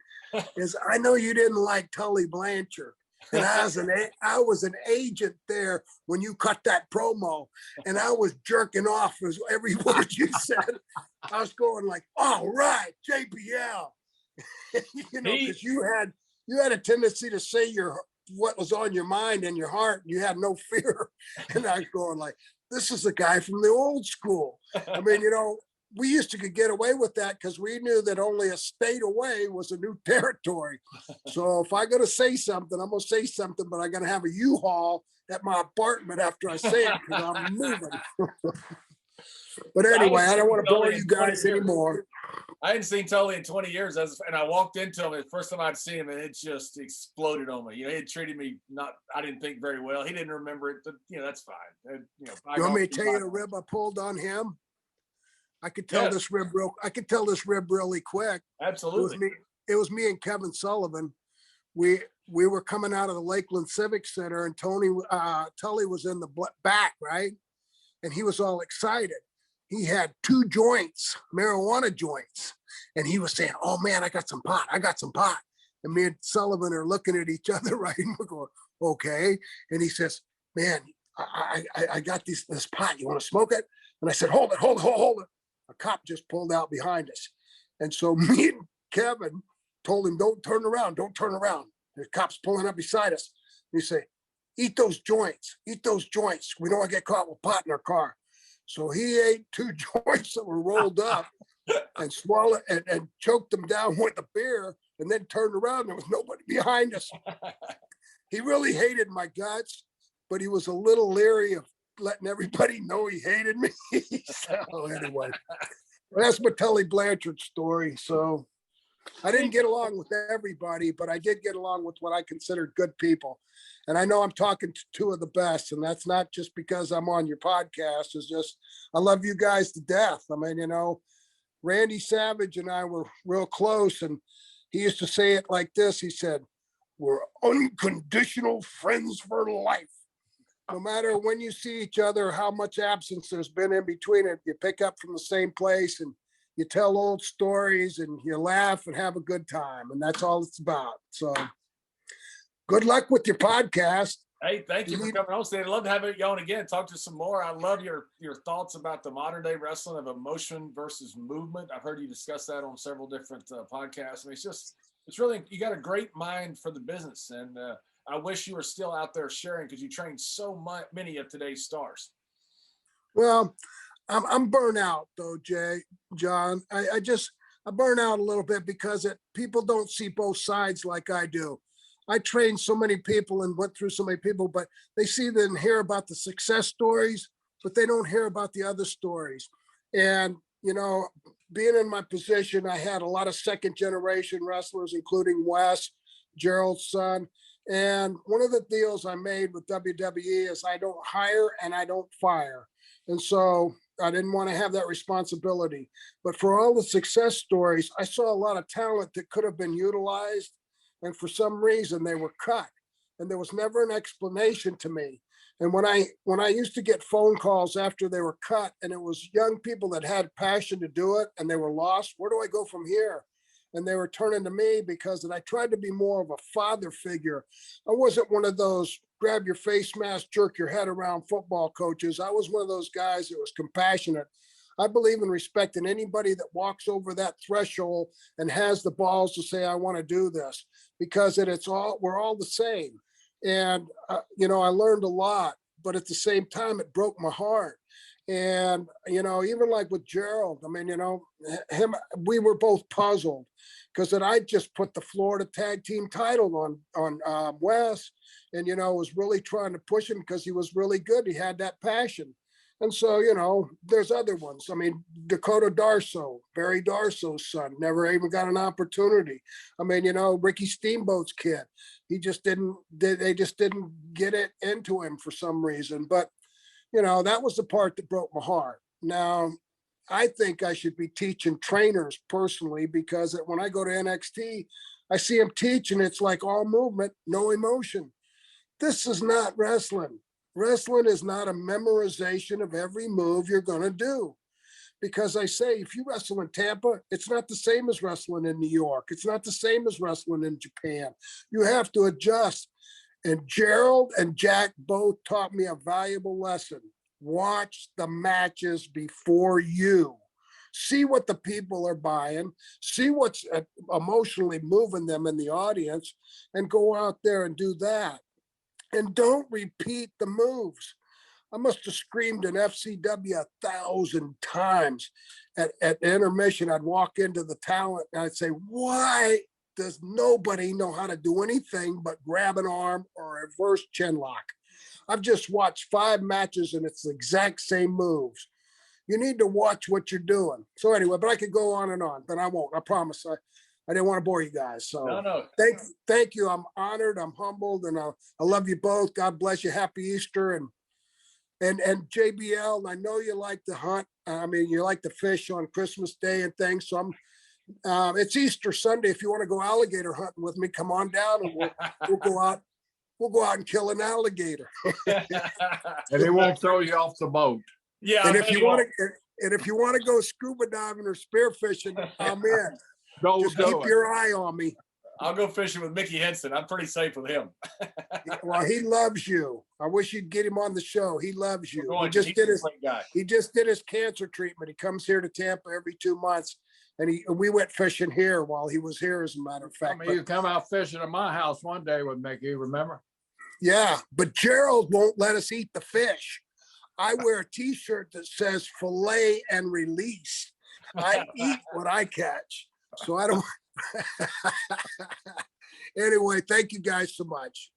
Is I know you didn't like Tully Blanchard, and I was an agent there when you cut that promo, and I was jerking off as every word you said. I was going like, "All right, JBL." Because you had a tendency to say what was on your mind and your heart. You had no fear. And I was going like, this is a guy from the old school. I mean, we used to get away with that because we knew that only a state away was a new territory. So if I got to say something, I'm going to say something, but I got to have a U-Haul at my apartment after I say it because I'm moving. But anyway, I don't want to bore you guys anymore. I hadn't seen Tully in 20 years, and I walked into him the first time I'd seen him, and it just exploded on me. He had treated me I didn't think very well. He didn't remember it, but that's fine. You want me to tell you the rib I pulled on him? I could tell this rib really quick. Absolutely. It was me and Kevin Sullivan. We were coming out of the Lakeland Civic Center, and Tully was in the back, right? And he was all excited. he had 2 joints, marijuana joints. And he was saying, oh man, I got some pot. I got some pot. And me and Sullivan are looking at each other, right? And we're going, okay. And he says, man, I got this pot. You want to smoke it? And I said, hold it. A cop just pulled out behind us. And so me and Kevin told him, don't turn around. The cop's pulling up beside us. And he said, eat those joints. We don't want to get caught with pot in our car. So he ate 2 joints that were rolled up and swallowed and choked them down with the beer, and then turned around. There was nobody behind us. He really hated my guts, but he was a little leery of letting everybody know he hated me. So anyway, that's Matilly Blanchard's story. So I didn't get along with everybody, but I did get along with what I considered good people. And I know I'm talking to 2 of the best, and that's not just because I'm on your podcast. It's just, I love you guys to death. I mean, you know, Randy Savage and I were real close, and he used to say it like this. He said, we're unconditional friends for life. No matter when you see each other, how much absence there's been in between it, you pick up from the same place and you tell old stories and you laugh and have a good time. And that's all it's about. So good luck with your podcast. Hey, thank you for coming on, Stan. I'd love to have you on again. Talk to us some more. I love your thoughts about the modern day wrestling of emotion versus movement. I've heard you discuss that on several different podcasts. I mean, it's really, you got a great mind for the business. And I wish you were still out there sharing, because you trained so many of today's stars. Well, I'm burnt out though, John. I burn out a little bit because people don't see both sides like I do. I trained so many people and went through so many people, but they see and hear about the success stories, but they don't hear about the other stories. And, you know, being in my position, I had a lot of 2nd generation wrestlers, including Wes, Gerald's son. And one of the deals I made with WWE is I don't hire and I don't fire. And so I didn't want to have that responsibility. But for all the success stories, I saw a lot of talent that could have been utilized. And for some reason they were cut, and there was never an explanation to me. And when I used to get phone calls after they were cut, and it was young people that had passion to do it and they were lost, where do I go from here? And they were turning to me because I tried to be more of a father figure. I wasn't one of those grab your face mask, jerk your head around football coaches. I was one of those guys that was compassionate. I believe in respecting anybody that walks over that threshold and has the balls to say, I want to do this, because we're all the same. And, you know, I learned a lot, but at the same time, it broke my heart. And, you know, even like with Gerald, I mean, you know, we were both puzzled because I just put the Florida tag team title on Wes, and, you know, was really trying to push him because he was really good. He had that passion. And so, you know, there's other ones. I mean, Dakota Darso, Barry Darso's son, never even got an opportunity. I mean, you know, Ricky Steamboat's kid, they just didn't get it into him for some reason. But, you know, that was the part that broke my heart. Now, I think I should be teaching trainers personally, because when I go to NXT, I see them teach and it's like all movement, no emotion. This is not wrestling. Wrestling is not a memorization of every move you're going to do. Because I say, if you wrestle in Tampa, it's not the same as wrestling in New York. It's not the same as wrestling in Japan. You have to adjust. And Gerald and Jack both taught me a valuable lesson. Watch the matches before you. See what the people are buying. See what's emotionally moving them in the audience, and go out there and do that. And don't repeat the moves. I must have screamed in FCW 1,000 times at intermission. I'd walk into the talent and I'd say, why does nobody know how to do anything but grab an arm or a reverse chin lock? I've just watched 5 matches and it's the exact same moves. You need to watch what you're doing. So anyway, but I could go on and on, but I won't. I promise. I didn't want to bore you guys. So no. Thank you. I'm honored. I'm humbled, and I love you both. God bless you. Happy Easter. And JBL, I know you like to hunt. I mean, you like to fish on Christmas Day and things. So it's Easter Sunday. If you want to go alligator hunting with me, come on down and we'll go out. We'll go out and kill an alligator. And he won't throw you off the boat. Yeah. And if you And if you want to go scuba diving or spearfishing, I'm in. Go Just do keep it. your eye on me. I'll go fishing with Mickey Henson. I'm pretty safe with him. Well, he loves you. I wish you'd get him on the show. He loves you. He's a great guy. He just did his cancer treatment. He comes here to Tampa every 2 months, and we went fishing here while he was here, as a matter of fact. You come out fishing at my house one day with Mickey, remember? Yeah, but Gerald won't let us eat the fish. I wear a T-shirt that says "Fillet and Release." I eat what I catch, so I don't. Anyway, thank you guys so much.